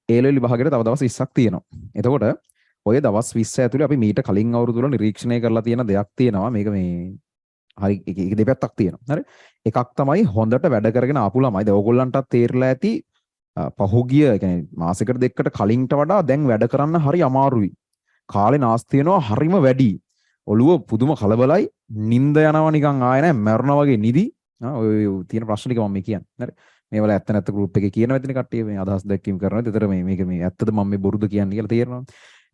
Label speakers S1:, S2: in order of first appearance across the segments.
S1: ඒ level විභාගයට තව දවස් 20ක් තියෙනවා. එතකොට ඔය දවස් 20 ඇතුලේ අපි මීට කලින් අවුරුදු වල නිරීක්ෂණය කරලා තියෙන දෙයක් තියෙනවා. මේක මේ හරි ඒක දෙපැත්තක් තියෙනවා. හරි. එකක් තමයි හොඳට වැඩ කරගෙන ආපු ළමයි. දැන් ඕගොල්ලන්ටත් තේරලා ඇති පහුගිය කියන්නේ මාසෙකට දෙකකට කලින්ට වඩා දැන් වැඩ කරන්න හරි අමාරුයි. කාලේ නාස්ති වෙනවා හරිම වැඩි. ඔළුව පුදුම කලබලයි. නිින්ද යනවා නිකන් ආයෙ නැහැ මැරෙනවා වගේ නිදි. ඔය තියෙන ප්‍රශ්න ටික මම මේ කියන්නේ. හරි. මේවල ඇත්ත නැත්ත ගෲප් එකේ කියන වැදින කට්ටිය මේ අදහස් දැක්වීම කරනවා. ඒතර මේක මේ ඇත්තද මම මේ බොරුද කියන්නේ කියලා තේරෙනවා.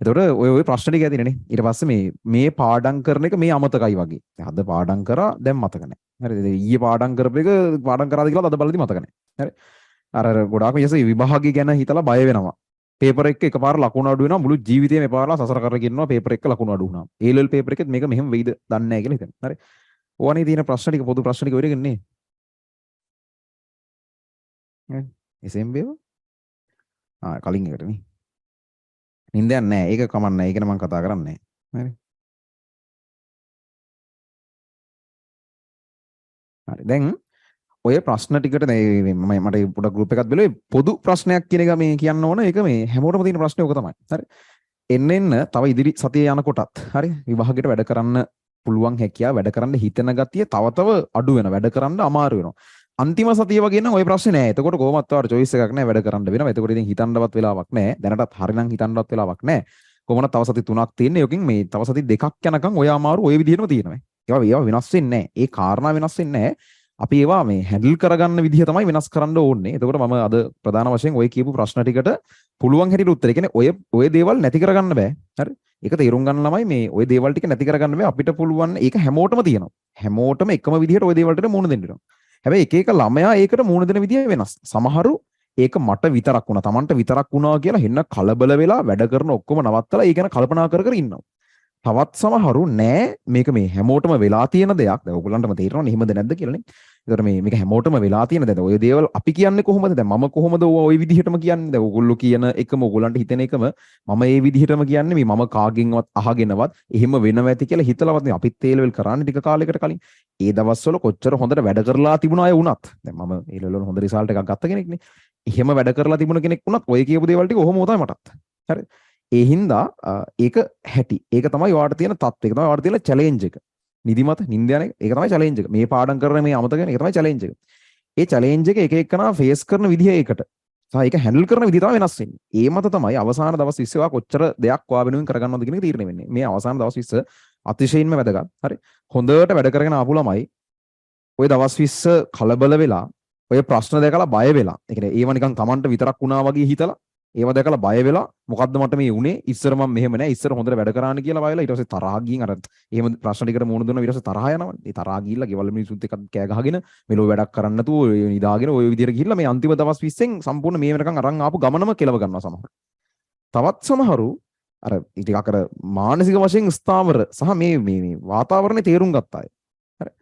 S1: එතකොට ඔය ප්‍රශ්න ටික ඇතිනේ. ඊට පස්සේ මේ පාඩම් කරන එක මේ අමතකයි වගේ. අද පාඩම් කරා දැන් මතක නැහැ. හරිද? ඊයේ පාඩම් කරපු එක පාඩම් කරාද කියලා අද බලද්දි මතක නැහැ. හරි. අර ගොඩාක් මිනිස්සු විභාගය ගැන හිතලා බය වෙනවා. පේපර් එක එකපාර ලකුණු අඩු වෙනවා මුළු ජීවිතේම එපාරලා සසර කරගෙන ඉන්නවා පේපර් එක ලකුණු අඩු වුණා. ඒ ලෙවල් පේපර් එකෙත් මේක මෙහෙම වෙයිද දන්නේ නැහැ කියලා හිතනවා. හරි. ඕවනේ තියෙන ප්‍රශ්න ටික පොදු ප්‍රශ්න ටික වෙරගෙන නේ. හරි. SMB කලින් එකට නේ. නින්දයක් නැහැ. ඒක කමක් නැහැ. ඒක නම් මම කතා කරන්නේ නැහැ. හරි. හරි. දැන් ඔය ප්‍රශ්න ටිකට මම මට පොඩක් ගෲප් එකක් බැලුවේ පොදු ප්‍රශ්නයක් කියන එක මේ කියන්න ඕන. ඒක මේ හැමෝටම තියෙන ප්‍රශ්නේ ඕක තමයි. හරි. එන්න තව ඉදිරි සතියේ යනකොටත් හරි විභාගයට වැඩ කරන්න පුළුවන් හැකියාව වැඩ කරන්න හිතන ගතිය තව අඩු වෙනවා. වැඩ කරන්න අමාරු වෙනවා. අන්තිම සතිය වගේ නම් ওই ප්‍රශ්නේ නෑ. එතකොට කොහොමත් ඔයාලට choice එකක් නෑ වැඩ කරන්න වෙනවා. එතකොට ඉතින් හිතන්නවත් වෙලාවක් නෑ. දැනටත් හරිනම් හිතන්නවත් වෙලාවක් නෑ. කොහොමද තව සති 3ක් තියෙන්නේ. යකින් මේ තව සති 2ක් යනකම් ඔය අමාරු ඔය විදිහටම තියෙනවා. ඒවා වෙනස් වෙන්නේ නෑ. ඒ කාරණා වෙනස් වෙන්නේ නෑ. අපි ඒවා මේ හැන්ඩල් කරගන්න විදිහ තමයි වෙනස් කරන්න ඕනේ. එතකොට මම අද ප්‍රධාන වශයෙන් ඔය කියපු ප්‍රශ්න ටිකට පුළුවන් හැටියට උත්තරේ. කියන්නේ ඔය දේවල් නැති කරගන්න බෑ. හරි. ඒක තේරුම් ගන්න ළමයි මේ ඔය දේවල් ටික නැති කරගන්න බෑ. අපිට පුළුවන් ඒක හැමෝටම තියෙනවා. හැමෝටම එකම විදිහට ඔය දේවල්ට මුහුණ දෙන්න වෙනවා. හැබැයි එක එක ළමයා ඒකට මුහුණ දෙන විදිය වෙනස්. සමහරු ඒක මට විතරක් වුණා, Tamanට විතරක් වුණා කියලා හෙන්න කලබල වෙලා වැඩ කරන ඔක්කොම නවත්තලා ඒ ගැන කල්පනා කර කර ඉන්නවා. තවත් සමහරු නෑ මේක මේ හැමෝටම වෙලා තියෙන දෙයක්. දැන් ඔයගොල්ලන්ටම තේරෙනවනේ එහෙමද නැද්ද කියලානේ. ඒතර මේක හැමෝටම වෙලා තියෙන දෙයක්. ඔය දේවල් අපි කියන්නේ කොහොමද? දැන් මම කොහොමද ওই විදිහටම කියන්නේ? දැන් ඔයගොල්ලෝ කියන එකම ඔයගොල්ලන්ට හිතෙන එකම මම ඒ විදිහටම කියන්නේ මේ මම කාගෙන්වත් අහගෙනවත් එහෙම වෙනව ඇති කියලා හිතලවත් නේ අපිත් ඒ ලෙවල් කරන්නේ ටික කාලයකට කලින්. ඒ දවස්වල කොච්චර හොඳට වැඩ කරලා තිබුණ අය වුණත් දැන් මම ඒ ලෙවල් වල හොඳ රිසල්ට් එකක් ගත්ත කෙනෙක්නේ. එහෙම වැඩ කරලා තිබුණ කෙනෙක් වුණත් ඔය කියපු දේවල් ටික ඔහොම තමයි මටත්. හරි. ඒ හින්දා ඒක හැටි. ඒක තමයි ඔයාලට තියෙන තත්ත්වය. ඒක තමයි ඔයාලට තියෙන චැලෙන්ජ් එක. නිදිමත නිින්ද යන එක තමයි චැලෙන්ජ් එක. මේ පාඩම් කරන මේ අමතක වෙන එක තමයි චැලෙන්ජ් එක. ඒ චැලෙන්ජ් එක එක එකනා ෆේස් කරන විදිහ ඒකට. සහ ඒක හැන්ඩල් කරන විදිහ තමයි වෙනස් වෙන්නේ. ඒ මත තමයි අවසාන දවස් 20 ඔයා කොච්චර දෙයක් ඔයා වෙනුවෙන් කරගන්නවද කියන එක තීරණය වෙන්නේ. මේ අවසාන දවස් 20 අතිශයින්ම වැදගත්. හරි. හොඳට වැඩ කරගෙන ආපු ළමයි ඔය දවස් 20 කලබල වෙලා ඔය ප්‍රශ්න දැකලා බය වෙලා. ඒ කියන්නේ ඒව නිකන් Tamanට විතරක් වුණා වගේ හිතලා ඒව දැකලා බය වෙලා මොකද්ද මට මේ උනේ ඉස්සර මම මෙහෙම නෑ ඉස්සර හොඳට වැඩ කරාන කියලා බය වෙලා ඊට පස්සේ තරහා ගින් අර එහෙම ප්‍රශ්න ටිකට මුහුණ දුන්නා ඊට පස්සේ තරහා යනවනේ. ඒ තරහා ගිහිල්ලා ගෙවල් මිනිස්සුත් එක්ක කෑ ගහගෙන මෙලෝ වැඩක් කරන්න නැතුව නිදාගෙන ওই විදිහට ගිහිල්ලා මේ අන්තිම දවස් 20න් සම්පූර්ණ මේ වෙනකන් අරන් ආපු ගමනම කෙලව ගන්නවා සමහර. තවත් සමහරු අර ටිකක් අර මානසික වශයෙන් ස්ථාවර සහ මේ වාතාවරණේ තේරුම් ගත්ත අය. හරි.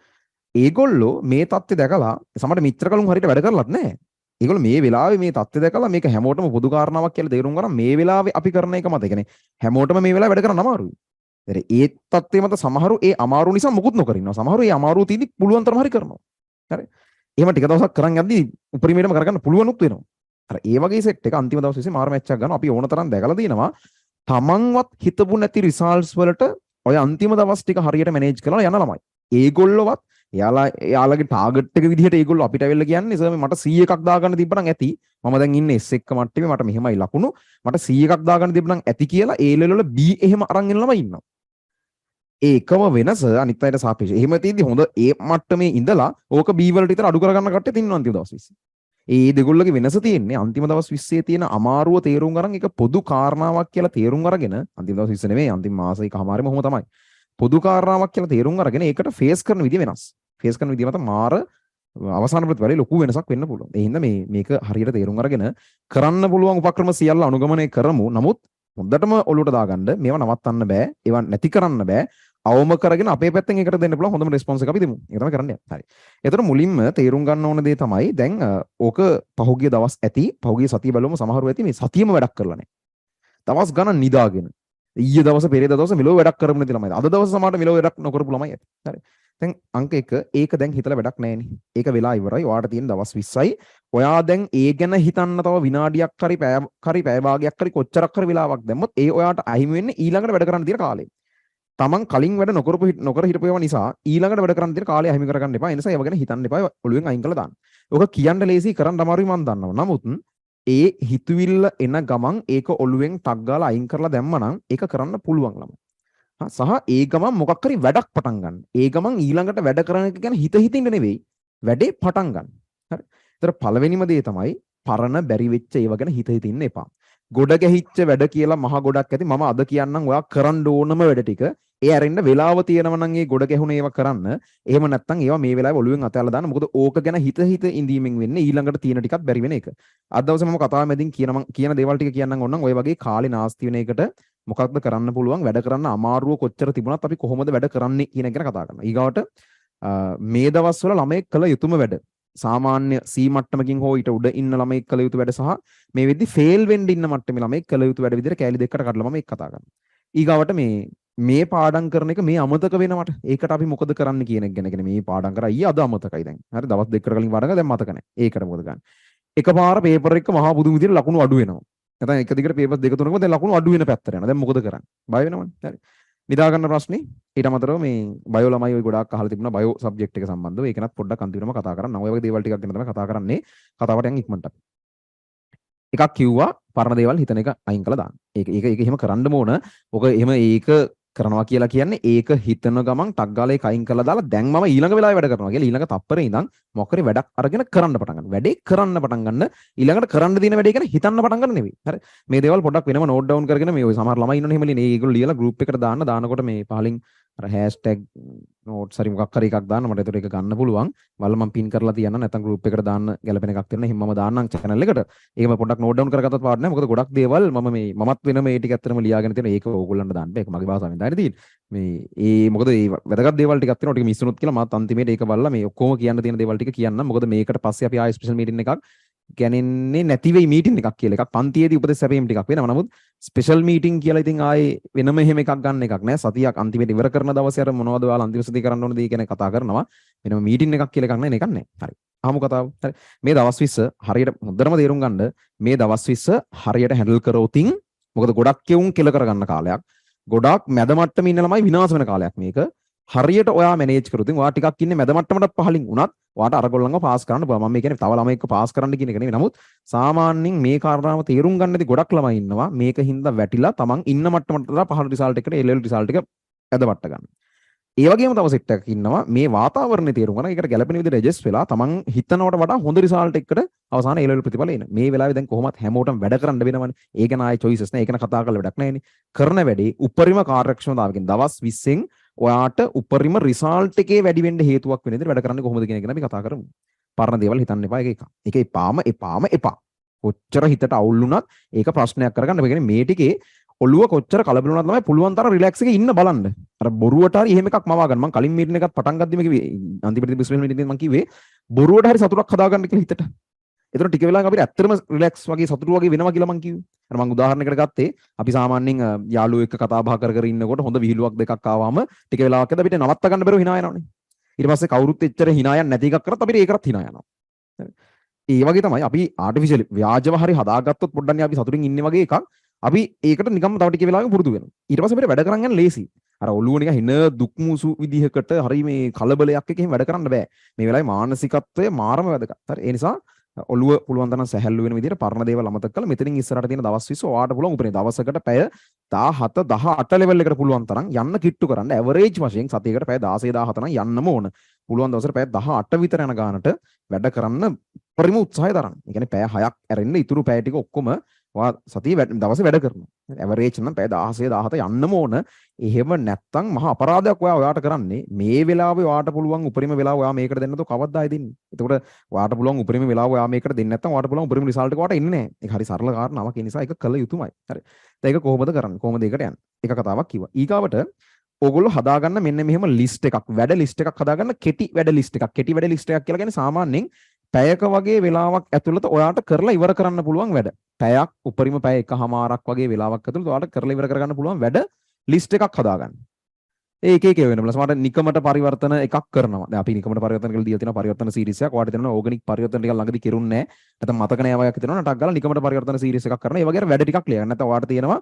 S1: ඒගොල්ලෝ මේ தත්ත්වය දැකලා සමහර මිත්‍ර කලුන් හරියට වැඩ කරලත් නැහැ. ඒගොල්ලෝ මේ වෙලාවේ මේ தත්ත්වය දැකලා මේක හැමෝටම පොදු කාරණාවක් කියලා තේරුම් ගන්න මේ වෙලාවේ අපි කරන එක මත. ඒ කියන්නේ හැමෝටම මේ වෙලාවේ වැඩ කරන්න අමාරුයි. ඒ தත්ත්වය මත සමහරු ඒ අමාරු නිසා මුකුත් නොකර ඉන්නවා. සමහරු ඒ අමාරුව තියෙදි පුළුවන් තරම හරි කරනවා. හරි. එහෙම ටික දවසක් කරන් යද්දී උපරිමයටම කරගන්න පුළුවනුත් වෙනවා. අර ඒ වගේ සෙට් එක අන්තිම දවස් 20 මාර මැච් එකක් ගන්නවා. අපි ඕන තරම් දැකලා තියෙනවා. තමන්වත් හිතපු නැති රිසල්ට්ස් වලට ඔය අන්තිම දවස් ටික හරියට මැනේජ් කරලා යන ළමයි. ඒගොල්ලොවත් එයාලගේ ටාගට් එක විදිහට ඒගොල්ලෝ අපිට ඇවිල්ලා කියන්නේ සර් මට 100ක් දාගන්න තිබ්බනම් ඇති. මම දැන් ඉන්නේ S එක මට්ටමේ මට මෙහෙමයි ලකුණු. මට 100ක් දාගන්න තිබ්බනම් ඇති කියලා A level වල B එහෙම අරන් එන ළමයි ඉන්නවා. ඒකම වෙනස අනිත් අයට සාපේක්ෂව. එහෙම තියෙද්දි හොඳ A මට්ටමේ ඉඳලා ඕක B වලට විතර අඩු කරගන්න කට්ටිය තින්නවා අන්තිම දවස් 20. ඒ දෙගොල්ලගේ වෙනස තියෙන්නේ අන්තිම දවස් 20 තියෙන අමාරුව තේරුම් ගන්න එක පොදු කාරණාවක් කියලා තේරුම් අරගෙන අන්තිම දවස් 20 නෙමෙයි අන්තිම මාසෙකමාරෙම ඔහොම තමයි. පොදු කාරණාවක් කියලා තේරුම් අරගෙන ඒකට ෆේස් කරන විදිය වෙනස්. ෆේස් කරන විදිය මත මාර අවසාන ප්‍රතිඵලෙ ලොකු වෙනසක් වෙන්න පුළුවන්. ඒ හින්දා මේක හරියට තේරුම් අරගෙන කරන්න පුළුවන් උපක්‍රම සියල්ල අනුගමනය කරමු. නමුත් හොඳටම ඔලුවට දාගන්න මේවා නවත්තන්න බෑ. ඒවා නැති කරන්න බෑ. අවම කරගෙන අපේ පැත්තෙන් ඒකට දෙන්න පුළුවන් හොඳම රිස්පොන්ස් එක අපි දෙමු. ඒක තමයි කරන්නේ. හරි. ඒතර මුලින්ම තේරුම් ගන්න ඕන දේ තමයි දැන් ඕක පහුගිය දවස් ඇති පහුගිය සතිය බලමු සමහරව ඇති මේ සතියෙම වැඩක් කරලා නැහැ. දවස් ගණන් නිදාගෙන ඊයේ දවස් පෙරේද දවස් මෙලෝ වැඩක් කරමු නැති ළමයි. අද දවස් සමහරට මෙලෝ වැඩක් නොකරපු ළමයි ඇති. හරි. දැන් අංක 1 ඒක දැන් හිතලා වැඩක් නැහෙනේ. ඒක වෙලා ඉවරයි. ඔයාට තියෙන දවස් 20යි. ඔයා දැන් ඒ ගැන හිතන්න තව විනාඩියක් හරි පැය භාගයක් හරි කොච්චරක් හරි වෙලාවක් දැම්මොත් ඒ ඔයාට අහිමි වෙන්නේ ඊළඟට වැඩ කරන්න තියෙන කාලේ. තමන් කලින් වැඩ නොකර හිටපු ඒවා නිසා ඊළඟට වැඩ කරන්න තියෙන කාලය අහිමි කරගන්න එපා. ඒ නිසා ඒව ගැන හිතන්න එපා. ඔළුවෙන් අයින් කරලා දාන්න. ඔක කියන්න ලේසි කරන්න අමාරුයි මම දන්නවා. නමුත් ඒ හිතවිල්ල එන ගමන් ඒක ඔළුවෙන් ටක් ගාලා අයින් කරලා දැම්මනම් ඒක කරන්න පුළුවන් ළම. සහ ඒ ගමන් මොකක් හරි වැඩක් පටන් ගන්න. ඒ ගමන් ඊළඟට වැඩ කරන එක ගැන හිතින්න නෙවෙයි. වැඩේ පටන් ගන්න. හරි. ඒතර පළවෙනිම දේ තමයි පරණ බැරි වෙච්ච ඒව ගැන හිතින්න එපා. ගොඩ ගැහිච්ච වැඩ කියලා මහ ගොඩක් ඇති. මම අද කියන්නම් ඔයා කරන්න ඕනම වැඩ ටික ඒ අරින්න වෙලාව තියෙනවා නම් ඒ ගොඩ ගැහුණ ඒවා කරන්න. එහෙම නැත්නම් ඒවා මේ වෙලාවේ ඔළුවෙන් අතහැරලා දාන්න. මොකද ඕක ගැන හිත ඉඳීමෙන් වෙන්නේ ඊළඟට තියෙන ටිකත් බැරි වෙන එක. අද දවසේ මම කතාව මැදින් කියන දේවල් ටික කියන්නම් ඕනනම් ඔය වගේ කාලේ නාස්ති වෙන එකට මොකක්ද කරන්න පුළුවන් වැඩ කරන්න අමාරුව කොච්චර තිබුණත් අපි කොහොමද වැඩ කරන්නේ කියන එක ගැන කතා කරනවා. ඊගාවට මේ දවස්වල ළමයෙක් කළ යුතුම වැඩ සාමාන්‍ය C මට්ටමකින් හෝ ඊට උඩ ඉන්න ළමයෙක් කළ යුතු වැඩ සහ මේ වෙද්දි ෆේල් වෙන්න ඉන්න මට්ටමේ ළමයෙක් කළ යුතු වැඩ විදිහට කෑලි දෙකකට කඩලා මම ඒක කතා කරනවා. ඊගාවට මේ පාඩම් කරන එක මේ අමතක වෙනවට ඒකට අපි මොකද කරන්න කියන එක ගැන මේ පාඩම් කරා ඊ අද අමතකයි දැන්. හරි දවස් දෙකකට කලින් පාඩම් කරා දැන් මතක නැහැ. ඒකට මොකද ගන්න. එකපාර පේපර් එක මහා බුදුන් විදිහට ලකුණු අඩු වෙනවා. නැත්නම් එක දිගට පේපර්ස් දෙක තුනකම දැන් ලකුණු අඩු වෙන පැත්තට යනවා. දැන් මොකද කරන්නේ? බය වෙනවනේ. හරි. නිදා ගන්න ප්‍රශ්නේ ඊට අමතරව මේ බයෝ ළමයි ඔය ගොඩාක් අහලා තිබුණා බයෝ සබ්ජෙක්ට් එක සම්බන්ධව. ඒක නත් පොඩ්ඩක් අන්තිමටම කතා කරන්න. ඔය වගේ දේවල් ටිකක් ගැන තමයි කතා කරන්නේ. කතාවට යන් ඉක්මනට. එකක් කිව්වා පරණ දේවල් හිතන එක අයින් කළා දාන්න. ඒක එහෙම කරන්නම ඕන. ඔක එහෙම ඒක කරනවා කියලා කියන්නේ ඒක හිතන ගමන් ටක් ගාලා ඒක අයින් කරලා දාලා දැන් මම ඊළඟ වෙලාවේ වැඩ කරනවා කියලා ඊළඟ තප්පරේ ඉඳන් මොකක් හරි වැඩක් අරගෙන කරන්න පටන් ගන්න. වැඩේ කරන්න පටන් ගන්න. ඊළඟට කරන්න දින වැඩේ ගැන හිතන්න පටන් ගන්න නෙවෙයි. හරි. මේ දේවල් පොඩ්ඩක් වෙනම නෝට් ඩවුන් කරගෙන මේ ඔය සමහර ළමයි ඉන්නවනේ එහෙම ලියන. ඒගොල්ලෝ ලියලා ගෲප් එකට දානකොට මේ පහලින් අර හෑෂ්ටැග් නෝට්ස් හරි මොකක් හරි එකක් දාන්න මට ඒතර ඒක ගන්න පුළුවන්. වල මම පින් කරලා තියන්න නැත්නම් ගෲප් එකට දාන්න ගැලපෙන එකක් තියෙනවා. එහෙනම් මම දාන්නම් channel එකට. ඒකම පොඩ්ඩක් නෝට් ඩවුන් කරගත්තත් පාඩ නැහැ. මොකද ගොඩක් දේවල් මමත් වෙනම ඒ ටික ඇත්තටම ලියාගෙන තියෙනවා. ඒක ඕගොල්ලන්ට දාන්න බෑ. ඒක මගේ භාෂාවෙන් දාන්න තියෙන්නේ. මොකද මේ වැදගත් දේවල් ටිකක් තියෙනවා. ටික මිස් වුණොත් කියලා මාත් අන්තිමේට ඒක බලලා මේ ඔක්කොම කියන්න තියෙන දේවල් ටික කියන්න. මොකද මේකට පස්සේ අපි ආයෙ ස්පෙෂල් මීටින් එකක් ගන්නේ නැති වෙයි මීටින් එකක් කියලා එකක් පන්තියේදී උපදෙස් සැපීම් ටිකක් වෙනවා. නමුත් ස්පෙෂල් මීටින් කියලා ඉතින් ආයේ වෙනම එහෙම එකක් ගන්න එකක් නෑ. සතියක් අන්තිමේට ඉවර කරන දවසේ අර මොනවද ඔයාලා අන්තිම සතිය කරන්න ඕන දේ ගැන කතා කරනවා. වෙනම මීටින් එකක් කියලා එකක් නෑ නේද? හරි. අහමු කතාව. හරි. මේ දවස් 20 හරියට හොඳටම තේරුම් ගන්න මේ දවස් 20 හරියට හැන්ඩල් කරොතින් මොකද ගොඩක් කෙවුන් කෙල කරගන්න කාලයක්. ගොඩක් මැද මට්ටමේ ඉන්න ළමයි විනාශ වෙන කාලයක් මේක. හරියට ඔයා මැනේජ් කරොතින් ඔයා ටිකක් ඉන්නේ මැද මට්ටමට පහලින් වුණත් ඔයාට අරගොල්ලන්ව පාස් කරන්න පුළුවන්. මම කියන්නේ තව ළමයෙක්ව පාස් කරන්න කියන එක නෙවෙයි. නමුත් සාමාන්‍යයෙන් මේ කාරණාව තේරුම් ගන්න නැති ගොඩක් ළමයි ඉන්නවා. මේක හින්දා වැටිලා තමන් ඉන්න මට්ටමට වඩා පහළ රිසල්ට් එකට A level රිසල්ට් එක ඇදවට ගන්න. ඒ වගේම තව සෙට් එකක් ඉන්නවා මේ වාතාවරණය තේරුම් ගන්න. ඒකට ගැළපෙන විදිහට ඇඩ්ජස්ට් වෙලා තමන් හිතනවට වඩා හොඳ රිසල්ට් එකකට අවසාන A level ප්‍රතිඵල එන. මේ වෙලාවේ දැන් කොහොමත් හැමෝටම වැඩ කරන්න වෙනවනේ. ඒක ගැන ආයේ choices නැහැ. ඒක ගැන කතා කරලා වැඩක් නැහැනේ. කරන වැඩේ උපරිම කාර්යක්ෂමතාවකින් දවස් 20න් ඔයාට උපරිම රිසල්ට් එකේ වැඩි වෙන්න හේතුවක් වෙන විදිහට වැඩ කරන්නේ කොහොමද කියන එක ගැන අපි කතා කරමු. පරණ දේවල් හිතන්න එපා. ඒක එපාම එපා. කොච්චර හිතට අවුල් වුණත් ඒක ප්‍රශ්නයක් කරගන්න. ඒ කියන්නේ මේ ටිකේ ඔළුව කොච්චර කලබල වුණාද තමයි පුළුවන් තරම් රිලැක්ස් එකේ ඉන්න බලන්න. අර බොරුවට හරි එහෙම එකක් මවා ගන්න. මම කලින් මීටින් එකත් පටන් ගද්දිම කිව්වේ අන්තිමට බිස්නස් මීටින් එකේ මම කිව්වේ බොරුවට හරි සතුටක් හදාගන්න කියලා හිතට. ඒතර ටික වෙලාවක අපිට ඇත්තටම රිලැක්ස් වගේ සතුටු වගේ වෙනවා කියලා මම කිව්වේ. අර මම උදාහරණයකට ගත්තේ අපි සාමාන්‍යයෙන් යාළුවෝ එක්ක කතා බහ කර ඉන්නකොට හොඳ විහිළුවක් දෙකක් ආවම ටික වෙලාවක අපිට නවත්ත ගන්න බැරුව hina යනවනේ. ඊට පස්සේ කවුරුත් එච්චර hina යන්නේ නැති එකක් කරත් අපිට ඒකටත් hina යනවා. ඒ වගේ තමයි අපි ආටිෆිෂියල් ව්‍යාජව හරි හදාගත්තොත් පොඩ්ඩක් අපි සතුටින් ඉන්නේ වගේ එකක් අපි ඒකට නිකම්ම තව ටික වෙලාවක පුරුදු වෙනවා. ඊට පස්සේ අපිට වැඩ කරන් යන්න ලේසි. අර ඔළුව නිකන් හින දුක් මුසු විදිහකට හරි මේ කලබලයක් එක එහෙම වැඩ කරන්න බෑ. මේ වෙලාවේ මානසිකත්වය මාරම වැදගත්. හරි ඒ නිසා ඔළුව පුළුවන් තරම් සැහැල්ලු වෙන විදිහට පරණ දේවල් අමතක කරලා මෙතනින් ඉස්සරහට තියෙන දවස් 20 ඔයාට පුළුවන් උපරිම දවසකට පැය 17 18 ලෙවල් එකට පුළුවන් තරම් යන්න කිට්ටු කරන්න ඇවරේජ් වශයෙන් සතියකට පැය 16 17 නම් යන්නම ඕන. පුළුවන් දවසට පැය 18 විතර යන ගානට වැඩ කරන්න පරිම උත්සාහය දරන්න. ඒ කියන්නේ පැය 6ක් ඇරෙන්න ඉතුරු පැය ටික ඔක්කොම ඔයා සතිය දවසේ වැඩ කරනවා. ඇවරේජ් නම් පැය 16 17 යන්නම ඕන. එහෙම නැත්තම් මහා අපරාධයක් ඔයාට කරන්නේ. මේ වෙලාවේ ඔයාට පුළුවන් උපරිම වෙලාව ඔයා මේකට දෙන්න તો කවද්දායි දෙන්නේ. එතකොට ඔයාට පුළුවන් උපරිම වෙලාව ඔයා මේකට දෙන්නේ නැත්තම් ඔයාට පුළුවන් උපරිම රිසල්ට් එක ඔයාට එන්නේ නැහැ. ඒක හරි සරල කාරණාවක්. ඒ නිසා ඒක කළ යුතුමයි. හරි. දැන් ඒක කොහොමද කරන්නේ? කොහොමද ඒකට යන්නේ? එක කතාවක් කිව්වා. ඊගාවට ඕගොල්ලෝ හදාගන්න මෙන්න මෙහෙම ලිස්ට් එකක් වැඩ ලිස්ට් එකක් හදාගන්න කෙටි වැඩ ලිස්ට් එකක්. කෙටි වැඩ ලිස්ට් එකක් කියලා කියන්නේ සාමාන්‍යයෙන් පැයක වගේ වෙලාවක් ඇතුළත ඔයාට කරලා ඉවර කරන්න පුළුවන් වැඩ. පැයක් උපරිම පැය එකමාරක් වගේ වෙලාවක් ඇතුළත ඔයාට කරලා ඉවර කරගන්න පුළුවන් වැඩ ලිස්ට් එකක් හදාගන්න. ඒක ඒක වෙනවා. සමහරට නිකමට පරිවර්තන එකක් කරනවා. දැන් අපි නිකමට පරිවර්තන කරලා දීලා තියෙනවා පරිවර්තන සීරීස් එකක්. ඔයාලට තියෙනවා ඕගනික් පරිවර්තන ටිකක් ළඟදී කෙරුන්නේ නැහැ. නැත්නම් මතක නැහැ වගේ හිතෙනවා. ටක් ගාලා නිකමට පරිවර්තන සීරීස් එකක් කරනවා. ඒ වගේ වැඩ ටිකක් ලියන්න. නැත්නම් ඔයාලට තියෙනවා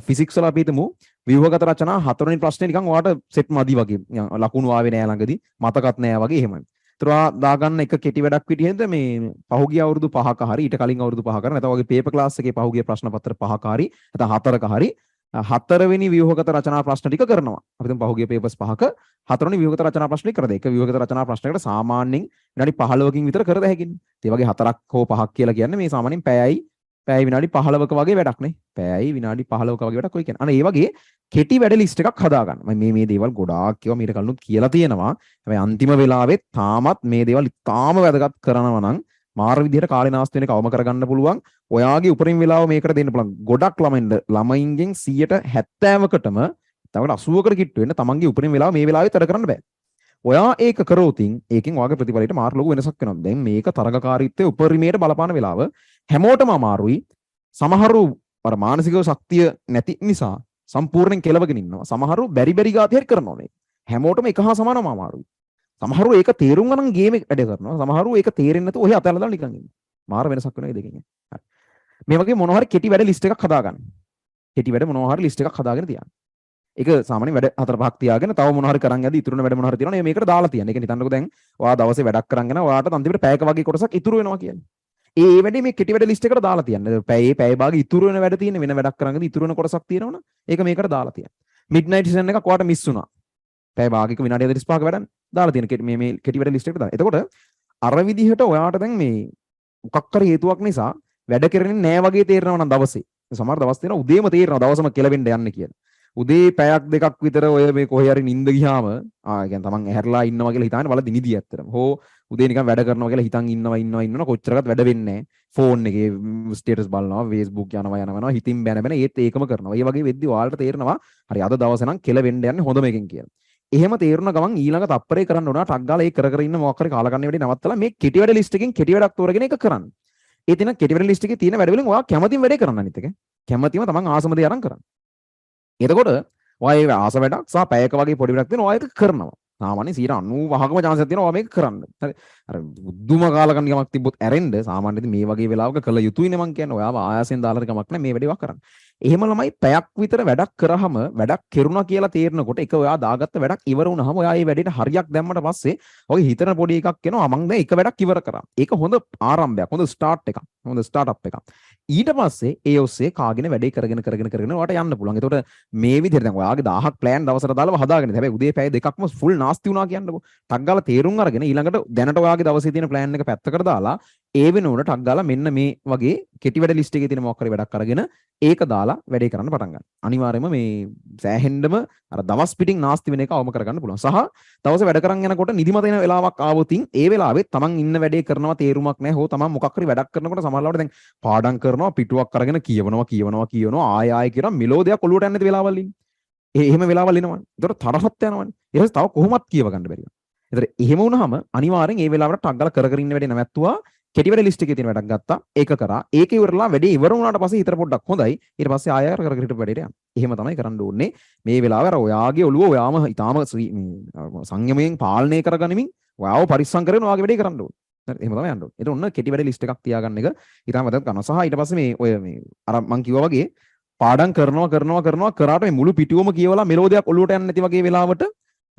S1: ෆිසික්ස් වල අපි හිතමු ව්‍යුහගත රචනා 4 වෙනි ප්‍රශ්නේ නිකන් ඔයාලට සෙට් මදි වගේ. ලකුණු ආවේ නැහැ ළඟදී. මතකත් නැහැ වගේ එහෙමයි. ඒතර දාගන්න එක කෙටි වැඩක් විදිහට මේ පහුගිය අවුරුදු 5ක හරි ඊට කලින් අවුරුදු 5ක හරි නැත්නම් වගේ පේපර් ක්ලාස් එකේ පහුගිය ප්‍රශ්න පත්‍ර 5ක හරි නැත්නම් 4ක හරි හතරවෙනි ව්‍යුහගත රචනා ප්‍රශ්න ටික කරනවා. අපි දැන් පහුගිය පේපර්ස් 5ක හතරවෙනි ව්‍යුහගත රචනා ප්‍රශ්න ටික කරද. එක ව්‍යුහගත රචනා ප්‍රශ්නයකට සාමාන්‍යයෙන් විනාඩි 15කින් විතර කරද හැකිනේ. ඒ වගේ 4ක් හෝ 5ක් කියලා කියන්නේ මේ සාමාන්‍යයෙන් පැයයි විනාඩි 15ක වගේ වැඩක් නේ. පැයයි විනාඩි 15ක වගේ වැඩක් ඔය කියන්නේ. අනේ ඒ වගේ කෙටි වැඩ ලිස්ට් එකක් හදාගන්න. මම මේ දේවල් ගොඩාක් ඒවා මීට කලිනුත් කියලා තියෙනවා. හැබැයි අන්තිම වෙලාවෙත් තාමත් මේ දේවල් ඉතාම වැදගත් කරනවා නම් මාර විදිහට කාලේ නාස්ති වෙන එක අවම කරගන්න පුළුවන්. ඔයාගේ උපරිම වෙලාව මේකට දෙන්න පුළුවන්. ගොඩක් ළමයින්ගෙන් 70%කටම තවකට 80කට කිට්ටු වෙන්න තමන්ගේ උපරිම වෙලාව මේ වෙලාවේ තර කරන්න බෑ. ඔයා ඒක කරෝතින් ඒකෙන් ඔයාගේ ප්‍රතිඵලයට මාර ලොකු වෙනසක් වෙනවා. දැන් මේක තරගකාරීත්වයේ උපරිමයට බලපාන වෙලාව හැමෝටම අමාරුයි. සමහරු අර මානසික ශක්තිය නැති නිසා සම්පූර්ණයෙන් කෙලවගෙන ඉන්නවා. සමහරු බැරි ගාති හරි කරනවා මේක. හැමෝටම එක හා සමානම අමාරුයි. සමහරු ඒක තේරුම් ගන්න ගේම් එක වැඩ කරනවා. සමහරු ඒක තේරෙන්නේ නැතුව ඔහේ අතල්ලා දාලා නිකන් ඉන්නවා. මාර වෙනසක් වෙනවා මේ දෙකෙන්. හරි. මේ වගේ මොනවා හරි කෙටි වැඩ ලිස්ට් එකක් හදාගන්න. කෙටි වැඩ මොනවා හරි ලිස්ට් එකක් හදාගෙන තියන්න. ඒක සාමාන්‍යයෙන් වැඩ 4-5ක් තියාගෙන තව මොනවා හරි කරන් යද්දි ඉතුරුන වැඩ මොනවා හරි තියෙනවා. මේකට දාලා තියන්න. ඒක හිතන්නකෝ දැන් ඔයා දවසේ වැඩක් කරන් යනවා. ඔයාට අන්තිමට පැයක වගේ කොටසක් ඉතුරු වෙනවා කියන්නේ. ඒ වැඩේ මේ කෙටි වැඩ ලිස්ට් එකට දාලා තියන්න. පැය භාග ඉතුරු වෙන වැඩ තියෙන වෙන වැඩක් කරන් යද්දි ඉතුරු වෙන කොටසක් තියෙනවනේ. ඒක මේකට දාලා තියන්න. මිඩ්නයිට් සෙෂන් එකක් ඔයාට මිස් වුණා. පැය භාගයක විනාඩි 45ක වැඩක් දාලා තියෙන මේ කෙටි වැඩ ලිස්ට් එකට දාන්න. එතකොට අර විදිහට ඔයාට දැන් මේ මොකක් හරි හේතුවක් නිසා වැඩ කරන්නේ නැහැ වගේ තේරෙනවා නම් දවසේ. සමහර දවස් තියෙනවා උදේම තේරෙනවා දවසම කෙලවෙන්න යන්නේ කියලා. උදේ පැයක් දෙකක් විතර ඔය මේ කොහේ හරි නිින්ද ගියාම කියන්නේ තමන් ඇහැරලා ඉන්නවා කියලා හිතාගෙන වල දිනිදී ඇත්තටම. හෝ උදේ නිකන් වැඩ කරනවා කියලා හිතන් ඉන්නවා කොච්චරකට වැඩ වෙන්නේ නැහැ. ෆෝන් එකේ ස්ටේටස් බලනවා, Facebook යනවා හිතින් බැන ඒත් ඒකම කරනවා. ඒ වගේ වෙද්දි ඔයාලට තේරෙනවා හරි අද දවසේ නම් කෙලවෙන්න යන්නේ හොඳම එකෙන් කියලා. එහෙම තේරුණ ගමන් ඊළඟ තප්පරේ කරන්න ඕන ටක් ගාලා ඒක කර ඉන්න මොකක් හරි කාලකන්ණි වැඩි නවත්තලා මේ කෙටි වැඩ ලිස්ට් එකෙන් කෙටි වැඩක් තෝරගෙන ඒක කරන්න. ඒ තියෙන කෙටි වැඩ ලිස්ට් එකේ තියෙන වැඩ වලින් ඔයා කැමතිම වැඩේ කරන්න අනිත් එක. කැමතිම තමන් ආසම දේ අරන් කරන්න. එතකොට ඔයා ඒ ආස වැඩක් සහ පැයක වගේ පොඩි වැඩක් තියෙනවා ඔයා ඒක කරනවා. සාමාන්‍යයෙන් 95%කම chance එකක් තියෙනවා ඔයා මේක කරන්න. හරි. අර බුද්ධම කාලකන්ණිකමක් තිබ්බොත් ඇරෙන්න සාමාන්‍යයෙන් මේ වගේ වෙලාවක කළ යුතුයිනේ මං කියන්නේ. ඔයාව ආයාසෙන් දාලා කමක් නැහැ මේ වැඩේවා කරන්න. එහෙම ළමයි පැයක් විතර වැඩක් කරාම වැඩක් කෙරුණා කියලා තේරෙනකොට ඒක ඔයා දාගත්ත වැඩක් ඉවර වුණාම ඔයා මේ වැඩේට හරියක් දැම්මට පස්සේ ඔගේ හිතන පොඩි එකක් එනවා මං දැන් එක වැඩක් ඉවර කරා. ඒක හොඳ ආරම්භයක්, හොඳ ස්ටාර්ට් එකක්, හොඳ ස්ටාර්ට් එකක්. ඊට පස්සේ ඒ ඔස්සේ කාගෙන වැඩේ කරගෙන ඔයාට යන්න පුළුවන්. ඒතකොට මේ විදිහට දැන් ඔයාගේ 1000ක් ප්ලෑන් දවසට දාලා හදාගෙන ඉන්න. හැබැයි උදේ පැය දෙකක්ම ෆුල් නාස්ති වුණා කියන්නකෝ. ටක් ගාලා තේරුම් අරගෙන ඊළඟට දැනට ඔයාගේ දවසේ තියෙන ප්ලෑන් එක පැත්තකට දාලා ඒ වෙනුවට ටක් ගාලා මෙන්න මේ වගේ කෙටි වැඩ ලිස්ට් එකේ තියෙන මොකක් හරි වැඩක් අරගෙන ඒක දාලා වැඩේ කරන්න පටන් ගන්න. අනිවාර්යයෙන්ම මේ සෑහෙන්නම අර දවස් පිටින් නාස්ති වෙන එක අවම කරගන්න පුළුවන්. සහ දවසේ වැඩ කරන් යනකොට නිදිමත එන වෙලාවක් ආවොතින් ඒ වෙලාවෙත් තමන් ඉන්න වැඩේ කරනවා තේරුමක් නැහැ. හෝ තමන් මොකක් හරි වැඩක් කරනකොට සමහරවිට දැන් පාඩම් කරනවා පිටුවක් අරගෙන කියවනවා ආයෙ කියන මෙලෝඩියක් ඔලුවට යන්නේ වෙලාවල් ඉන්නේ. එහෙම වෙලාවල් එනවනේ. ඒතකොට තරහත් යනවනේ. ඊට පස්සේ තව කොහොමත් කියව ගන්න බැරි වෙනවා. ඒතර එහෙම වුණාම අනිවාර්යෙන් ඒ වෙලාවට ටක් ගාලා කර ඉන්න වැඩේ නැවැත්තුවා කෙටි වැඩ ලිස්ට් එකේ තියෙන වැඩක් ගත්තා. ඒක කරා. ඒක ඉවරලා වැඩේ ඉවර වුණාට පස්සේ හිතර පොඩ්ඩක් හොඳයි. ඊට පස්සේ ආයෙ කර හිටපු වැඩේට යන්න. එහෙම තමයි කරන්න ඕනේ. මේ වෙලාවේ අර ඔයාගේ ඔළුව ඔයාම ඊටාම සංයමයෙන් පාලනය කරගනිමින් ඔයාව පරිස්සම් කරගෙන ඔයාගේ වැඩේ කරන්න ඕනේ. හරි එහෙම තමයි යන්න ඕනේ. ඒක ඔන්න කෙටි වැඩ ලිස්ට් එකක් තියාගන්න එක ඊටාම වැදගත් කරනවා. සහ ඊට පස්සේ මේ ඔය මේ අර මං කිව්වා වගේ පාඩම් කරනවා කරාට මේ මුළු පිටුවම කියවලා මෙලෝඩියක් ඔළුවට යන්නේ නැති වගේ වෙලාවට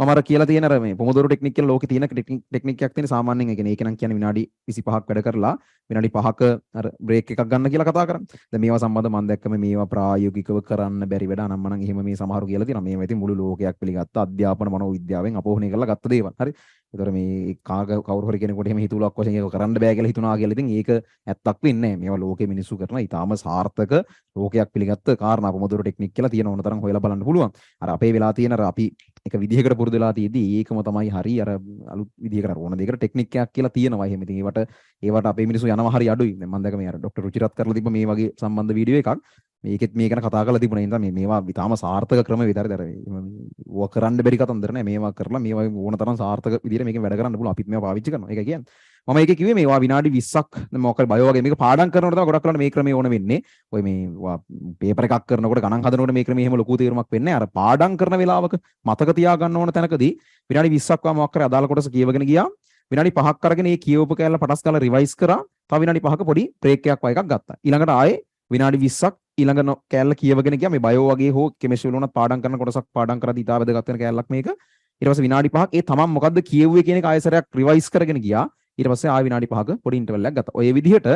S1: මම අර කියලා තියෙන අර මේ පොමොදොරෝ ටෙක්නික් කියලා ලෝකේ තියෙන ටෙක්නික් එකක් තියෙන සාමාන්‍යයෙන් ඒ කියන්නේ ඒක නම් කියන්නේ විනාඩි 25ක් වැඩ කරලා විනාඩි 5ක අර බ්‍රේක් එකක් ගන්න කියලා කතා කරන්නේ. දැන් මේවා සම්බන්ධ මම දැක්කම මේවා ප්‍රායෝගිකව කරන්න බැරි වැඩ අනම්මනම් එහෙම මේ සමහරු කියලා තියෙනවා. මේවා ඉතින් මුළු ලෝකයක් පිළිගත්ත අධ්‍යාපන මනෝවිද්‍යාවෙන් අපෝහණය කරලා ගත්ත දේවල්. හරි. ඒතර මේ කවුරු හරි කෙනෙකුට එහෙම හිතුවලක් වශයෙන් ඒක කරන්න බෑ කියලා හිතුණා කියලා ඉතින් ඒක ඇත්තක් වෙන්නේ නැහැ. මේවා ලෝකේ මිනිස්සු කරන ඊටාම සාර්ථක ලෝකයක් පිළිගත්ත කාරණා පොමොදොරෝ ටෙක්නික් කියලා තියෙන ඕන තරම් හොයලා බලන්න පුළුවන්. අර අපේ වෙලා තියෙන අර අපි එක විදිහකට පුරුදු වෙලා තියෙද්දි ඒකම තමයි හරි අර අලුත් විදිහකට ඕන දෙයකට ටෙක්නික් එකක් කියලා තියෙනවා. එහෙම ඉතින් ඒවට අපේ මිනිස්සු යනවා හරි අඩුයි. දැන් මම දැක මේ අර ડોક્ટર රුචිරත් කරලා තිබ්බ මේ වගේ සම්බන්ධ වීඩියෝ එකක්. මේකෙත් මේ ගැන කතා කරලා තිබුණා. ඒ නිසා මේවා ඊටාම සාර්ථක ක්‍රම විතරයි. ඌව කරන්න බැරි කතන්දර නෑ. මේවා කරලා මේවා ඕන තරම් සාර්ථක විදිහට මේකෙන් වැඩ කරන්න පුළුවන්. අපිත් මේවා පාවිච්චි කරනවා. ඒක කියන්නේ. මම ඒකේ කිව්වේ මේවා විනාඩි 20ක් මොකක්ද බයෝ වගේ මේක පාඩම් කරනකොට තමයි ගොඩක් වෙලාවට මේ ක්‍රමය ඕන වෙන්නේ. ඔය මේ පේපර් එකක් කරනකොට ගණන් හදනකොට මේ ක්‍රමය එහෙම ලොකු තීරමක් වෙන්නේ නැහැ. අර පාඩම් කරන වෙලාවක මතක තියාගන්න ඕන තැනකදී විනාඩි 20ක් වගේ මොකක් කරේ අදාළ කොටස කියවගෙන ගියා. විනාඩි 5ක් අරගෙන මේ කියවපු කැලල පටස් ගාලා රිවයිස් කරා. තව විනාඩි 5ක පොඩි බ්‍රේක් එකක් වගේ එකක් ගත්තා. ඊළඟට ආයේ විනාඩි 20ක් ඊළඟ කැලල කියවගෙන ගියා. මේ බයෝ වගේ හෝ කෙමිස්ට්‍රි වල උනත් පාඩම් කරන කොටසක් පාඩම් කරද්දී ඉතාල වැදගත් වෙන කැලලක් මේක. ඊට පස්සේ විනාඩි 5ක් ඒ තමන් මොකද්ද කියවුවේ කියන එක ආයෙසරයක් රිවයිස් කරගෙන ගියා. ඊට පස්සේ ආයෙ විනාඩි 5ක පොඩි ඉන්ටර්වල් එකක් ගත්තා. ඔය විදිහට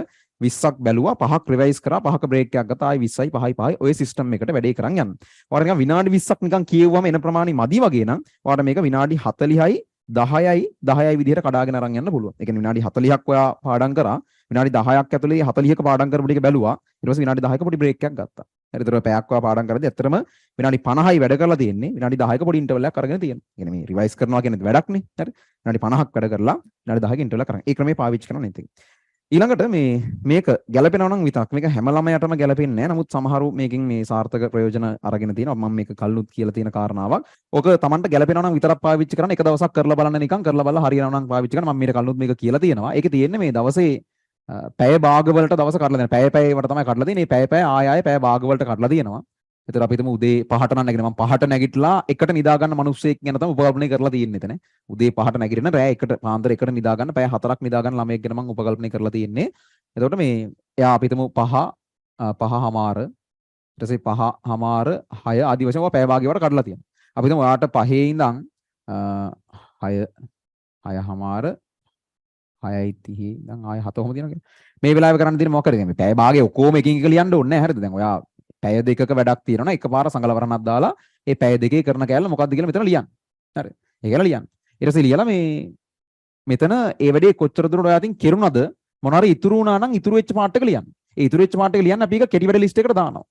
S1: 20ක් බැලුවා 5ක් රිවයිස් කරා 5ක බ්‍රේක් එකක් ගත්තා ආයෙ 20යි 5යි 5යි ඔය සිස්ටම් එකට වැඩේ කරන් යන්න. ඔයාලා නිකන් විනාඩි 20ක් නිකන් කියවුවම එන ප්‍රමාණය මදි වගේ නම් ඔයාලට මේක විනාඩි 40යි 10යි විදිහට කඩාගෙන අරන් යන්න පුළුවන්. ඒ කියන්නේ විනාඩි 40ක් ඔයා පාඩම් කරා විනාඩි 10ක් ඇතුලේ 40ක පාඩම් කරපු ටික බැලුවා. ඊට පස්සේ විනාඩි 10ක පොඩි බ්‍රේක් එකක් ගත්තා. හරි ඒතර පැයක් ඔයා පාඩම් කරද්දී ඇත්තටම විනාඩි 50යි වැඩ කරලා තියෙන්නේ. විනාඩි 10ක පොඩි ඉන්ටර්වල් එකක් අරගෙන තියෙනවා. ඒ කියන්නේ මේ රිවයිස් කරනවා කියන්නේ වැඩක් නේ. හරි. විනාඩි 50ක් වැඩ කරලා විනාඩි 10ක ඉන්ටර්වල් එකක් අරන්. ඒ ක්‍රමේ පාවිච්චි කරනවා නේද? ඊළඟට මේක ගැලපෙනවා නම් විතරක් මේක හැම ළමයටම ගැලපෙන්නේ නැහැ. නමුත් සමහරු මේකෙන් මේ සාර්ථක ප්‍රයෝජන අරගෙන තියෙනවා. මම මේක කල්නුත් කියලා තියෙන කාරණාවක්. ඕක Tamanට ගැලපෙනවා නම් විතරක් පාවිච්චි කරන්න. එක දවසක් කරලා බලන්න නිකන් කරලා බලලා හරියනවා නම් පාවිච්චි කරන්න. මම මේක කල්නුත් මේක කියලා තියෙනවා. ඒකේ තියෙන්නේ මේ දවසේ පැය භාගවලට දවස කඩලා දෙනවා. පැය වට තමයි කඩලා දෙන්නේ. මේ පැය ආය පැය භාගවලට කඩලා දෙනවා. එතකොට අපි හිතමු උදේ 5ට නම් නැගිටින මම 5ට නැගිටලා එකට නිදා ගන්න මිනිස්සෙක් ගැන තමයි උපකල්පනය කරලා තියෙන්නේ එතන. උදේ 5ට නැගිටින රෑ 1ට පාන්දර 1ට නිදා ගන්න පැය 4ක් නිදා ගන්න ළමයෙක් ගැන මම උපකල්පනය කරලා තියෙන්නේ. එතකොට මේ එයා අපි හිතමු 5:00 ඊට පස්සේ 5:00 6 ආදි වශයෙන් ඔය පැය භාගයකට කඩලා තියෙනවා. අපි හිතමු ඔයාට 5 ඉඳන් 6:00 6:30 ඉඳන් ආය 7 කොහොමද තියෙනවා කියන්නේ. මේ වෙලාවේ කරන්න තියෙන්නේ මොකක්ද මේ පැය භාගයේ ඔක්කොම එකින් එක ලියන්න ඕනේ නැහැ හරිද? දැන් ඔයා පැය දෙකක වැඩක් තියෙනවා එකපාර සංගලවරණක් දාලා ඒ පැය දෙකේ කරන කෑල්ල මොකක්ද කියලා මෙතන ලියන්න. හරි. ඒක කියලා ලියන්න. ඊට පස්සේ ලියලා මේ මෙතන ඒ වැඩේ කොච්චර දුරට ඔයා අතින් කෙරුණාද මොන හරි ඉතුරු වුණා නම් ඉතුරු වෙච්ච පාර්ට් එක ලියන්න. ඒ ඉතුරු වෙච්ච පාර්ට් එක ලියන්න අපි ඒක කෙටි වැඩ ලිස්ට් එකකට දානවා.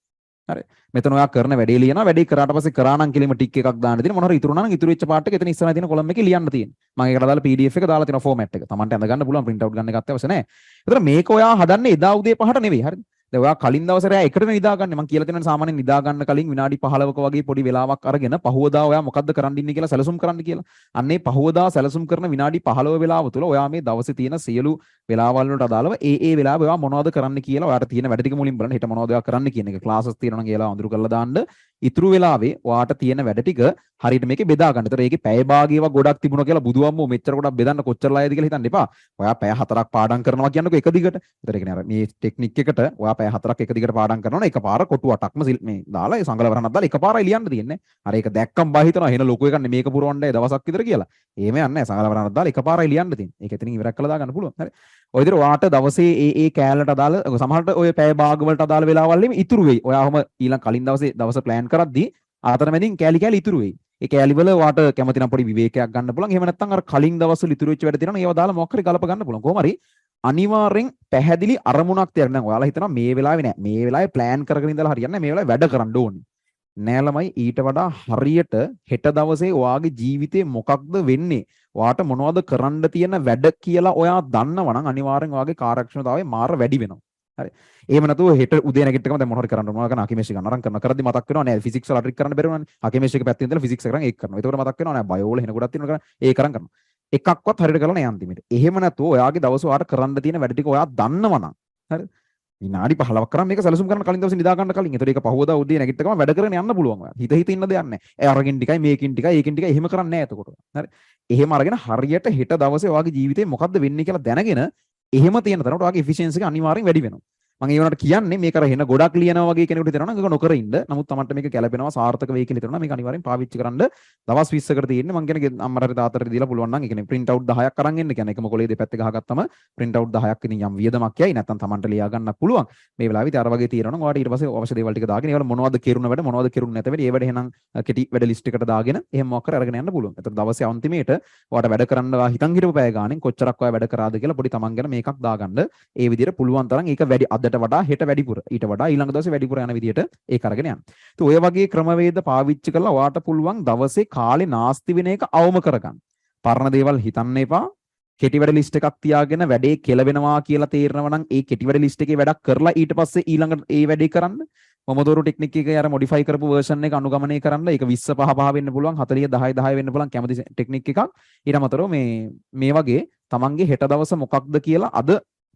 S1: හරි. මෙතන ඔයා කරන වැඩේ ලියනවා. වැඩේ කරාට පස්සේ කරා නම් කෙලිම ටික් එකක් දාන්න තියෙන මොන හරි ඉතුරු වුණා නම් ඉතුරු වෙච්ච පාර්ට් එක එතන ඉස්සරහ තියෙන කොලම් එකේ ලියන්න තියෙන්නේ. මම ඒකට දාලා PDF එක දාලා තියෙනවා ෆෝමැට් එක. Tamanට අඳ ගන්න පුළුවන් print out ගන්න එකත් අවශ්‍ය නැහැ. ඒතර මේක ඔයා හදන්නේ එදා උදේ 5ට නෙවෙයි. හරිද? දැන් ඔයා කලින් දවසේ රෑ 1ට නිදා ගන්න. මම කියලා තියෙනවා සාමාන්‍යයෙන් නිදා ගන්න කලින් විනාඩි 15ක වගේ පොඩි වෙලාවක් අරගෙන පහුවදා ඔයා මොකද්ද කරන්න ඉන්නේ කියලා සැලසුම් කරන්න කියලා. අන්නේ පහුවදා සැලසුම් කරන විනාඩි 15 වෙලාව තුළ ඔයා මේ දවසේ තියෙන සියලු වෙලාවල් වලට අදාළව ඒ වෙලාවේ ඔයා මොනවද කරන්න කියලා ඔයාට තියෙන වැඩ ටික මුලින් බලන්න. හෙට මොනවද ඔයා කරන්න කියන එක ක්ලාසස් තියෙනවා නම් ඒලා අඳුරු කරලා දාන්න. ඉතුරු වෙලාවේ ඔයාට තියෙන වැඩ ටික හරියට මේකේ බෙදා ගන්න. ඒතර ඒකේ පැය භාගයව ගොඩක් තිබුණා කියලා බුදුහාමුදුරුවෝ මෙච්චර ගොඩක් බෙදන්න කොච්චර ලායද කියලා හිතන්න එපා. ඔයා පැය 4ක් පාඩම් කරනවා කියන්නකෝ එක දිගට. ඒතර ඒ කියන්නේ අර මේ ටෙක්නික් එකට ඔයා පැය 4ක් එක දිගට පාඩම් කරනවා එකපාර කොටු 8ක්ම මේ දාලා ඒ සංගලවරණක් දාලා එකපාරයි ලියන්න තියෙන්නේ. අර ඒක දැක්කම බා හිතනවා එහෙන ලොකු එකක් නේ මේක පුරවන්නේ දවසක් විතර කියලා. එහෙම යන්නේ නැහැ. සංගලවරණක් දාලා එකපාරයි ලියන්න තියෙන්නේ. ඒක එතනින් ඉවරක් කළා දාගන්න පුළුවන්. හරි. ඔය විදිහට ඔයාට දවසේ ඒ කෑල්ලට අදාළ සමහරට ඔය පැය භාග වලට අදාළ වෙලාවල් එමෙ ඉතුරු වෙයි. ඔයාම ඊළඟ කලින් දවසේ දවස ප්ලෑන් කරද්දී අතරමැදින් කෑලි ඉතුරු වෙයි. ඒ කෑලි වල ඔයාට කැමති නම් පොඩි විවේකයක් ගන්න පුළුවන්. එහෙම නැත්නම් අර කලින් දවස්වල ඉතුරු වෙච්ච වැඩ තියෙනවා. ඒවා දාලා මොකක් හරි ගලප ගන්න පුළුවන්. කොහොම හරි අනිවාර්යෙන් පැහැදිලි අරමුණක් තියන්න. දැන් ඔයාලා හිතනවා මේ වෙලාවේ නෑ. මේ වෙලාවේ ප්ලෑන් කරගෙන ඉඳලා හරියන්නේ නෑ. මේ වෙලාවේ වැඩ කරන්න ඕනේ. නෑ ළමයි ඊට වඩා හරියට හෙට දවසේ ඔයාගේ ජීවිතේ මොකක්ද වෙන්නේ? ඔයාට මොනවද කරන්න තියෙන වැඩ කියලා ඔයා දන්නවා නම් අනිවාර්යෙන් ඔයාගේ කාර්යක්ෂමතාවය මාර වැඩි වෙනවා. හරි. එහෙම නැතුව හෙට උදේ නැගිට්ටකම දැන් මොන හරි කරන්න ඕනවා කරන අකිමේෂ් එක නරම් කරද්දි මතක් වෙනවා නෑ ෆිසික්ස් වල ට්‍රික් කරන්න බැරි වුණානේ. අකිමේෂ් එක පැත්තේ ඉඳලා ෆිසික්ස් එක කරන් ඒක කරනවා. ඒකෝර මතක් වෙනවා නෑ බයෝ වල හෙන ගොඩක් තියෙනවා කරන් ඒක කරනවා. එකක්වත් හරියට කරලා නෑ අන්තිමට. එහෙම නැතුව ඔයාගේ දවස ඔයාට කරන්න තියෙන වැඩ ටික ඔයා දන්නවා නම් හරි. විනාඩි 15ක් කරන් මේක සැලසුම් කරන්න කලින් දවසේ නිදා ගන්න කලින්. ඒතකොට ඒක පහුවදා උදේ නැගිට්ටකම වැඩ කරගෙන යන්න පුළුවන් ඔයා. හිත ඉන්න දෙයක් නෑ. ඒ අරගෙන ටිකයි මේකින් ටිකයි ඒකින් ටිකයි එහෙම කරන්නේ නෑ එතකොට. හරි. එහෙම අරගෙන හරියට හෙට දවසේ ඔයාගේ ජීවිතේ මොකද්ද වෙන්නේ කියලා දැනගෙන එහෙම තියෙන තරමට ඔයාගේ efficiency එක අනිවාර්යෙන් වැඩි වෙනවා. මම ඒ වුණාට කියන්නේ මේක අර හෙන ගොඩක් ලියනවා වගේ කෙනෙකුට හිතනවා නම් ඒක නොකර ඉන්න. නමුත් Tamanට මේක ගැලපෙනවා සාර්ථක වෙයි කියලා හිතනවා නම් මේක අනිවාර්යෙන් පාවිච්චි කරන්න දවස් 20කට තියෙන්නේ. මම කියන්නේ අම්මට තාත්තට දීලා පුළුවන් නම් ඒ කියන්නේ print out 10ක් අරන් එන්න. කියන්නේ එකම කොලේ දෙපැත්තේ ගහගත්තම print out 10ක් ඉතින් යම් වියදමක් යයි. නැත්නම් Tamanට ලියා ගන්න පුළුවන්. මේ වෙලාවේ ඉතින් අර වගේ තියෙනවා නම් ඔයාලට ඊට පස්සේ අවශ්‍ය දේවල් ටික දාගෙන ඒවල මොනවද කෙරුණ වැඩ මොනවද කෙරුණ නැත වැඩ ඒ වැඩ එහෙනම් කෙටි වැඩ ලිස්ට් එකට දාගෙන එහෙම මොකක් කර අරගෙන යන්න පුළුවන්. එතකොට දවසේ අන්තිමේට ඔයාලට වැඩ කරන්න හිතන් හිටපු පැය ගානෙන් කොච්චරක් ඔයා වැඩ කරාද කියලා පොඩි Taman ගැන මේකක් දාගන්න. ඒ විදිහට පුළුවන් තරම් ඒක වැඩි අදට වඩා හෙට වැඩි ඊට වඩා ඊළඟ දවසේ වැඩිපුර යන විදිහට ඒක අරගෙන යන්න. ඉතින් ඔය වගේ ක්‍රමවේද පාවිච්චි කරලා ඔයාට පුළුවන් දවසේ කාලේ නාස්ති වෙන එක අවම කරගන්න. පරණ දේවල් හිතන්න එපා. කෙටි වැඩ ලිස්ට් එකක් තියාගෙන වැඩේ කෙලවෙනවා කියලා තේරෙනවා නම් ඒ කෙටි වැඩ ලිස්ට් එකේ වැඩක් කරලා ඊට පස්සේ ඊළඟ ඒ වැඩේ කරන්න. මොමොදෝරු ටෙක්නික් එකේ අර මොඩිෆයි කරපු version එක අනුගමනය කරන්න. ඒක 20 5 5 වෙන්න පුළුවන් 40 10 10 වෙන්න පුළුවන් කැමති ටෙක්නික් එකක්. ඊට අමතරව මේ වගේ තමන්ගේ හෙට දවස මොකක්ද කියලා අද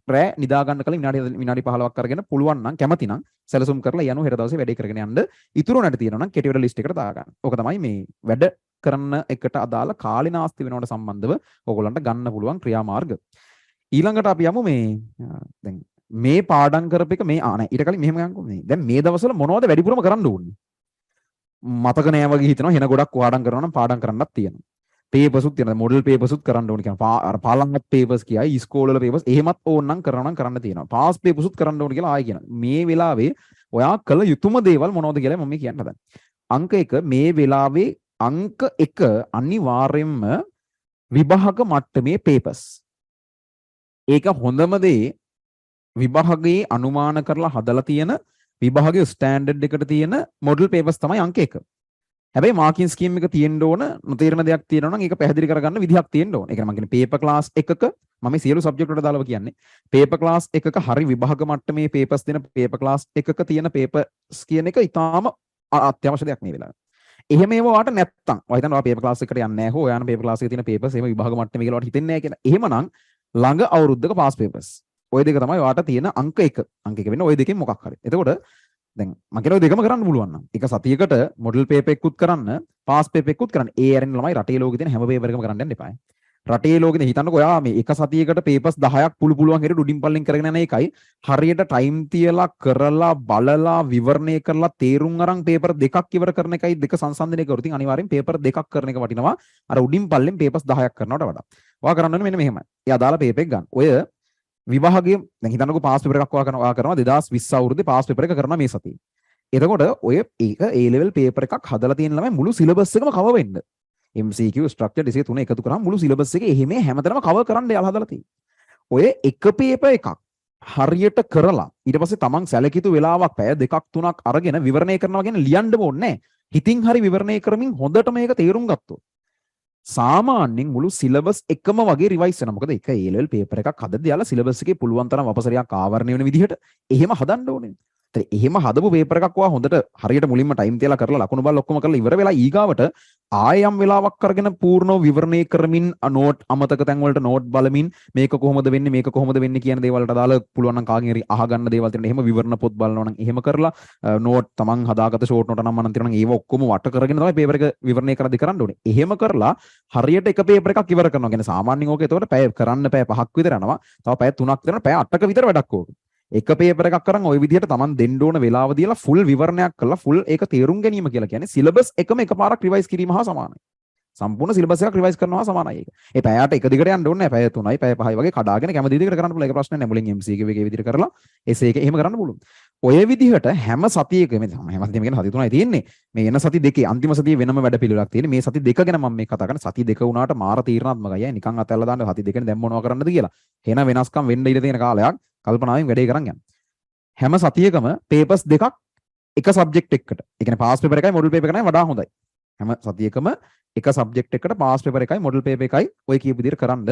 S1: රෑ නිදා ගන්න කලින් විනාඩි 15ක් අරගෙන පුළුවන් නම් කැමති නම් සැලසුම් කරලා යනු හෙට දවසේ වැඩේ කරගෙන යන්න. ඉතුරු නැට තියෙනවා නම් කෙටි වැඩ ලිස්ට් එකට දාගන්න. ඕක තමයි මේ වැඩ කරන එකට අදාළ කාලිනාස්ති වෙනවට සම්බන්ධව ඕගොල්ලන්ට ගන්න පුළුවන් ක්‍රියාමාර්ග. ඊළඟට අපි යමු මේ දැන් මේ පාඩම් කරපු එක මේ නෑ ඊට කලින් මෙහෙම ගන්නකො මේ දැන් මේ දවස්වල මොනවද වැඩිපුරම කරන්න ඕනේ මතක නෑ වගේ හිතනවා වෙන ගොඩක් පාඩම් කරනවා නම් පාඩම් කරන්නත් තියෙනවා පේපර්ස්ුත් තියෙනවා මොඩල් පේපර්ස්ුත් කරන්න ඕනේ කියනවා අර පාලංගත් පේපර්ස් කියයි ඉස්කෝල වල පේපර්ස් එහෙමත් ඕනනම් කරනවා නම් කරන්න තියෙනවා පාස් පේපර්ස්ුත් කරන්න ඕනේ කියලා ආයෙ කියනවා මේ වෙලාවේ ඔයා කළ යුතුම දේවල් මොනවද කියලා මම කියන්න හදන්නේ අංක 1 මේ වෙලාවේ අංක 1 අනිවාර්යෙන්ම විභාග මට්ටමේ පේපර්ස් ඒක හොඳම දේ විභාගයේ අනුමාන කරලා හදලා තියෙන විභාගයේ ස්ටෑන්ඩඩ් එකට තියෙන මොඩල් පේපර්ස් තමයි අංක 1. හැබැයි මාකින් ස්කීම් එක තියෙන්න ඕන නොතේරෙන දෙයක් තියෙනවා නම් ඒක පැහැදිලි කරගන්න විදිහක් තියෙන්න ඕන. ඒ කියන්නේ මම කියන්නේ පේපර් ක්ලාස් එකක මම සියලු සබ්ජෙක්ට් වලට දාලා කියන්නේ පේපර් ක්ලාස් එකක හරි විභාග මට්ටමේ පේපර්ස් දෙන පේපර් ක්ලාස් එකක තියෙන පේපර්ස් කියන එක ඉතාම අත්‍යවශ්‍ය දෙයක් මේ වෙලාවේ. එහෙම ඒව වාට නැත්තම් ඔය හිතන්න ඔයා පේපර් ක්ලාස් එකට යන්නේ නැහැ හෝ ඔයාන පේපර් ක්ලාස් එකේ තියෙන පේපර්ස් එහෙම විභාග මට්ටමේ කියලා වට හිතෙන්නේ නැහැ කියලා. එහෙමනම් ළඟ අවුරුද්දක පාස් පේපර්ස්. ඔය දෙක තමයි ඔයාට තියෙන අංක 1. අංක 1 වෙන්නේ ඔය දෙකෙන් මොකක් හරි. එතකොට දැන් මම කියන ඔය දෙකම කරන්න පුළුවන් නම් එක සතියකට මොඩල් පේපර් එකකුත් කරන්න පාස් පේපර් එකකුත් කරන්න. ඒ ඇරෙන ළමයි රටේ ලෝකේ තියෙන හැම පේපර් එකම කරන්න යන්න එපා. රටේ ලෝකේ හිතන්නකෝ ඔයා මේ එක සතියකට පේපර්ස් 10ක් පුළුවන් හැටියට උඩින් පල්ලෙන් කරගෙන යන එකයි හරියට ටයිම් තියලා කරලා බලලා විවරණය කරලා තේරුම් අරන් පේපර් දෙකක් ඉවර කරන එකයි දෙක සංසන්දනය කරුවොත් ඉතින් අනිවාර්යෙන් පේපර් දෙකක් කරන එක වටිනවා අර උඩින් පල්ලෙන් පේපර්ස් 10ක් කරනවට වඩා. ඔයා කරන්න ඕනේ මෙන්න මෙහෙමයි. ඒ අදාළ පේපර් එක ගන්න. ඔය විභාගයේ දැන් හිතන්නකෝ පාස් පේපර් එකක් ඔයා කරනවා 2020 අවුරුද්දේ පාස් පේපර් එක කරනවා මේ සතියේ. එතකොට ඔය ඒක A level පේපර් එකක් හදලා තියෙන ළමයි මුළු සිලබස් එකම කවර් වෙන්න. MCQ ස්ට්‍රක්චර් ඩිසේ තුන එකතු කරාම මුළු සිලබස් එකේ එහෙම හැමතැනම කවර් කරන්න යාලා හදලා තියෙන්නේ. ඔය එක පේපර් එකක් හරියට කරලා ඊට පස්සේ තමන් සැලකිතු වෙලාවක් පැය දෙකක් තුනක් අරගෙන විවරණය කරනවා කියන්නේ ලියන්න ඕනේ නැහැ. හිතින් හරි විවරණය කරමින් හොඳට මේක තේරුම් ගත්තොත් සාමාන්‍යයෙන් මුළු සිලබස් එකම වගේ රිවයිස් වෙනවා. මොකද එක A level පේපර් එකක් හදද්දී යාලා සිලබස් එකේ පුළුවන් තරම් වපසරියක් ආවරණය වෙන විදිහට එහෙම හදන්න ඕනේ. එහෙම හදපු පේපර් එකක් ඔයා හොඳට හරියට මුලින්ම ටයිම් තියලා කරලා ලකුණු බල ඔක්කොම කරලා ඉවර වෙලා ඊගාවට ආයම් වෙලාවක් අරගෙන පූර්ණව විවරණය කරමින් නෝට් අමතක තැන් වලට නෝට් බලමින් මේක කොහොමද වෙන්නේ කියන දේවල් වලට දාලා පුළුවන් නම් කාගෙන් හරි අහගන්න දේවල් තියෙනවා. එහෙම විවරණ පොත් බලනවා නම් එහෙම කරලා නෝට් තමන් හදාගත්ත ෂෝට් නෝට නම් මනම් තියෙනවා නම් ඒව ඔක්කොම වට කරගෙන තමයි පේපර් එක විවරණය කරද්දී කරන්න ඕනේ. එහෙම කරලා හරියට එක පේපර් එකක් ඉවර කරනවා. කියන්නේ සාමාන්‍යයෙන් ඕක එතකොට පැය කරන්න පැය 5ක් විතර යනවා. තව පැය 3ක් විතර පැය 8ක විතර වැඩක් ඕක. එක පේපර් එකක් කරන් ওই විදිහට Taman දෙන්න ඕන වෙලාව දීලා ෆුල් විවරණයක් කරලා ෆුල් ඒක තේරුම් ගැනීම කියලා කියන්නේ සිලබස් එකම එකපාරක් රිවයිස් කිරීම හා සමානයි. සම්පූර්ණ සිලබස් එකක් රිවයිස් කරනවා සමානයි ඒක. ඒ පැයට එක දිගට යන්න ඕනේ නැහැ. පැය 3යි පැය 5යි වගේ කඩාගෙන කැමති විදිහකට කරන්න පුළුවන්. ඒක ප්‍රශ්නේ නැහැ. මුලින් MCQ එකේ විදිහට කරලා essay එක එහෙම කරන්න පුළුවන්. ඔය විදිහට හැම සතියකම හැම සතියෙම කියන්නේ සති 3යි තියෙන්නේ. මේ එන සති දෙකේ අන්තිම සතියේ වෙනම වැඩ පිළිවෙලක් තියෙන්නේ. මේ සති දෙක ගැන මම මේ කතා කරන්නේ. සති දෙක වුණාට මාර තීරණාත්මකයි. නිකන් අතල්ලා දාන්න සති දෙකනේ දැන් මොනව කරන්නද කියලා. එහෙනම් වෙනස්කම් වෙන්න ඉඩ තියෙන කාලයක් කල්පනාවෙන් වැඩේ කරන් යන්න. හැම සතියකම පේපර්ස් දෙකක් එක සබ්ජෙක්ට් එකකට. ඒ කියන්නේ පාස් පේපර් එකයි මොඩල් පේපර් එකයි වඩා හොඳයි. හැම සතියකම එක සබ්ජෙක්ට් එකකට පාස් පේපර් එකයි මොඩල් පේපර් එකයි ඔය කියපු විදිහට කරන්ද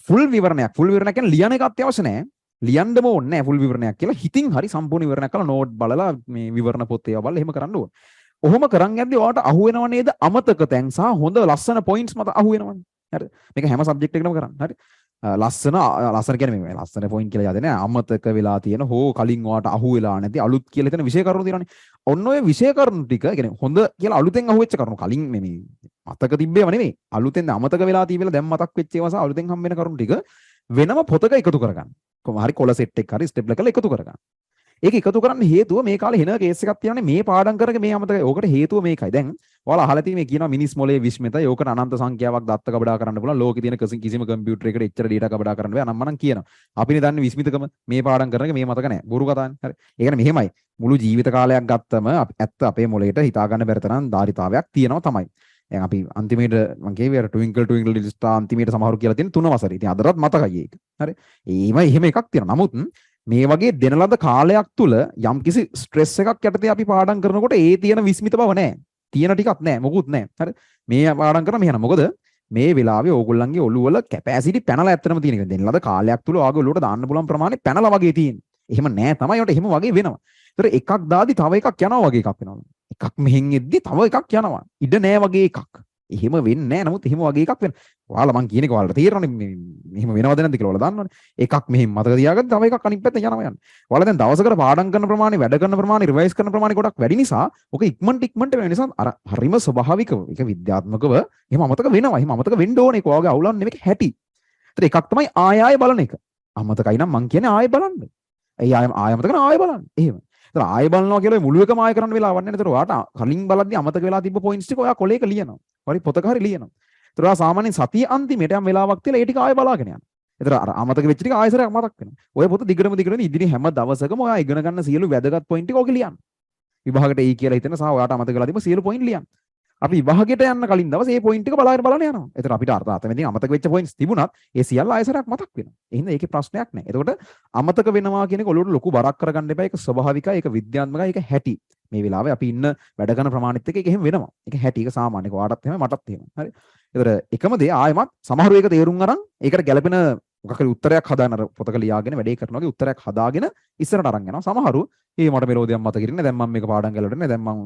S1: ෆුල් විවරණයක් කියන්නේ ලියන එක අත්‍යවශ්‍ය නැහැ. ලියන්නම ඕනේ නැහැ ෆුල් විවරණයක් කියලා. හිතින් හරි සම්පූර්ණ විවරණයක් කරලා නෝට් බලලා මේ විවරණ පොත් ඒවා බලලා එහෙම කරන්න ඕනේ. ඔහොම කරන් යද්දී ඔයාලට අහු වෙනව නේද අමතක තැන් සහ හොඳ ලස්සන පොයින්ට්ස් මත අහු වෙනවනේ. හරි. මේක හැම සබ්ජෙක්ට් එකකටම කරන්න. හරි. ලස්සන කියන්නේ මේ ලස්සන පොයින්ට් කියලා යන්නේ නැහැ. අමතක වෙලා තියෙන හෝ කලින් ඔයාට අහු වෙලා නැති අලුත් කියලා හිතන විෂය කරුණු තියෙනවානේ. ඔන්න ඔය විෂය කරුණු ටික කියන්නේ හොඳ කියලා අලුතෙන් අහුවෙච්ච කරුණු කලින් මේ මතක තිබ්බේව නෙමෙයි. අලුතෙන් අමතක වෙලා තිබෙලා දැන් මතක් වෙච්ච ඒවා සහ අලුතෙන් හම් වෙන කරුණු ටික වෙනම පොතක එකතු කරගන්න. කොහොම හරි කොළ සෙට් එක හරි ස්ටෙප්ලර් කරලා එකතු කරගන්න. ඒක එකතු කරන්න හේතුව මේ කාලේ හෙන කේස් එකක් තියෙනනේ මේ පාඩම් කරගෙන මේ අමතක. ඕකට හේතුව මේකයි. දැන් ඔයාලා අහලා තියෙන්නේ මේ කියනවා මිනිස් මොලේ විශ්මිතයි. ඕකට අනන්ත සංඛ්‍යාවක් දත්ත කබඩා කරන්න පුළුවන්. ලෝකේ තියෙන කිසිම කම්පියුටර් එකකට එච්චර data කබඩා කරන්න බෑ. අනම් මනම් කියනවා. අපිනේ දන්නේ විශ්මිතකම මේ පාඩම් කරන එක මේ මතක නැහැ. බොරු කතානේ. හරි. ඒ කියන්නේ මෙහෙමයි. මුළු ජීවිත කාලයක් ගත්තම ඇත්ත අපේ මොලේට හිතා ගන්න බැරි තරම් ධාරිතාවයක් තියෙනවා තමයි. දැන් අපි අන්තිමේට මම කියවේ අර ට්වින්කල් ට්වින්කල් ලිටල් ස්ටාර් අන්තිමේට සමහරු කියලා තියෙන 3 වසරේ. ඉතින් අදටත් මතකයි ඒක. හරි. එහෙම එකක් තියෙනවා. නමුත් මේ වගේ දෙන ලද කාලයක් තුල යම්කිසි ස්ට්‍රෙස් එකක් යටතේ අපි පාඩම් කරනකොට ඒ තියෙන විස්මිත බව නැහැ. තියෙන ටිකක් නැහැ. මොකුත් නැහැ. හරි. මේ පාඩම් කරා මෙහෙනම්. මොකද මේ වෙලාවේ ඕගොල්ලන්ගේ ඔළුව වල කැපැසිටි පැනලා ඇත්තටම තියෙන එක. දෙන ලද කාලයක් තුල ඔයාගේ ඔළුවට දාන්න පුළුවන් ප්‍රමාණය පැනලා වගේ තියෙන්නේ. එහෙම නැහැ තමයි. ඒකට එහෙම වගේ වෙනවා. ඒතර එකක් දාදි තව එකක් යනවා වගේ එකක් වෙනවා. එකක් මෙහෙන් එද්දි තව එකක් යනවා. ඉඩ නැහැ වගේ එකක්. එහෙම වෙන්නේ නැහැ. නමුත් එහෙම වගේ එකක් වෙන. ඔයාලා මං කියන එක ඔයාලට තේරෙනවනේ මෙහෙම වෙනවද නැද්ද කියලා ඔයාලා දන්නවනේ. එකක් මෙහෙම මතක තියාගන්න තව එකක් අනිත් පැත්තෙන් යනවා යන්නේ. ඔයාලා දැන් දවසකට පාඩම් කරන ප්‍රමාණය, වැඩ කරන ප්‍රමාණය, රිවයිස් කරන ප්‍රමාණය ගොඩක් වැඩි නිසා ඔක ඉක්මනට වෙන නිසා අර හරිම ස්වභාවිකව ඒක විද්‍යාත්මකව එහෙම අමතක වෙනවා. එහෙම අමතක වෙන්න ඕනේ. ඒක ඔයාගේ අවුලක් නෙමෙයි හැටි. ඒතර එකක් තමයි ආය බලන එක. අමතකයි නම් මං කියන්නේ ආය බලන්න. ඒ ආය අමතක කරන ආය බලන්න. එහෙම. ඒතර ආය බලනවා කියලා මුළු එකම ආය කරන්න වෙලාවක් නැහැ. ඒතර ඔයාට කලින් බලද්දී අමතක වෙලා තිබ්බ පොයින්ට්ස් ටික ඔයා කොලේක ලියනවා. හරි පොතක හරි ලියනවා. ඒතර ඔයා සාමාන්‍යයෙන් සතිය අන්තිමට යම් වෙලාවක් තියලා ඒ ටික ආය බලාගෙන යනවා. ඒතර අර අමතක වෙච්ච ටික ආයසරයක් මතක් වෙනවා. ඔය පොත දිගටම ඉදිරි හැම දවසකම ඔයා ඉගෙන ගන්න සියලු වැදගත් පොයින්ට් ටික ඔක ලියන්න. විභාගයට එයි කියලා හිතන සහ ඔයාට අමතක වෙලා තිබ්බ සියලු පොයින්ට් ලියන්න. අපි විභාගයට යන්න කලින් දවසේ මේ පොයින්ට් ටික බලන්න යනවා. ඒතර අපිට අතමෙදී අමතක වෙච්ච පොයින්ට්ස් තිබුණත් ඒ සියල්ල ආයසරයක් මතක් වෙනවා. එහෙනම් ඒකේ ප්‍රශ්නයක් නැහැ. එතකොට අමතක වෙනවා කියන එක ඔලුවට ලොකු බරක් කරගන්න එපා. ඒක ස්වභාවිකයි, ඒක විද්‍යාත්මකයි, ඒක හැටි. මේ වෙලාවේ අපි ඉන්න වැඩ කරන ප්‍රමාණෙත් එක්ක ඒක එහෙම වෙනවා. ඒක හැටි, ඒක සාමාන්‍ය. ඔයාටත් එහෙමයි, මටත් එහෙමයි. හරි. ඒතර එකම දේ ආයෙමත් සමහරු ඒක තේරුම් අරන් ඒකට ගැළපෙන මොකක් හරි උත්තරයක් හදාන අර පොතක ලියාගෙන වැඩේ කරනවා වගේ උත්තරයක් හදාගෙන ඉස්සරට අරන් යනවා. සමහරු මට මෙලෝදියක් මතක ඉන්නේ දැන් මම මේක පාඩම් කරලා ඉන්නේ දැන් මම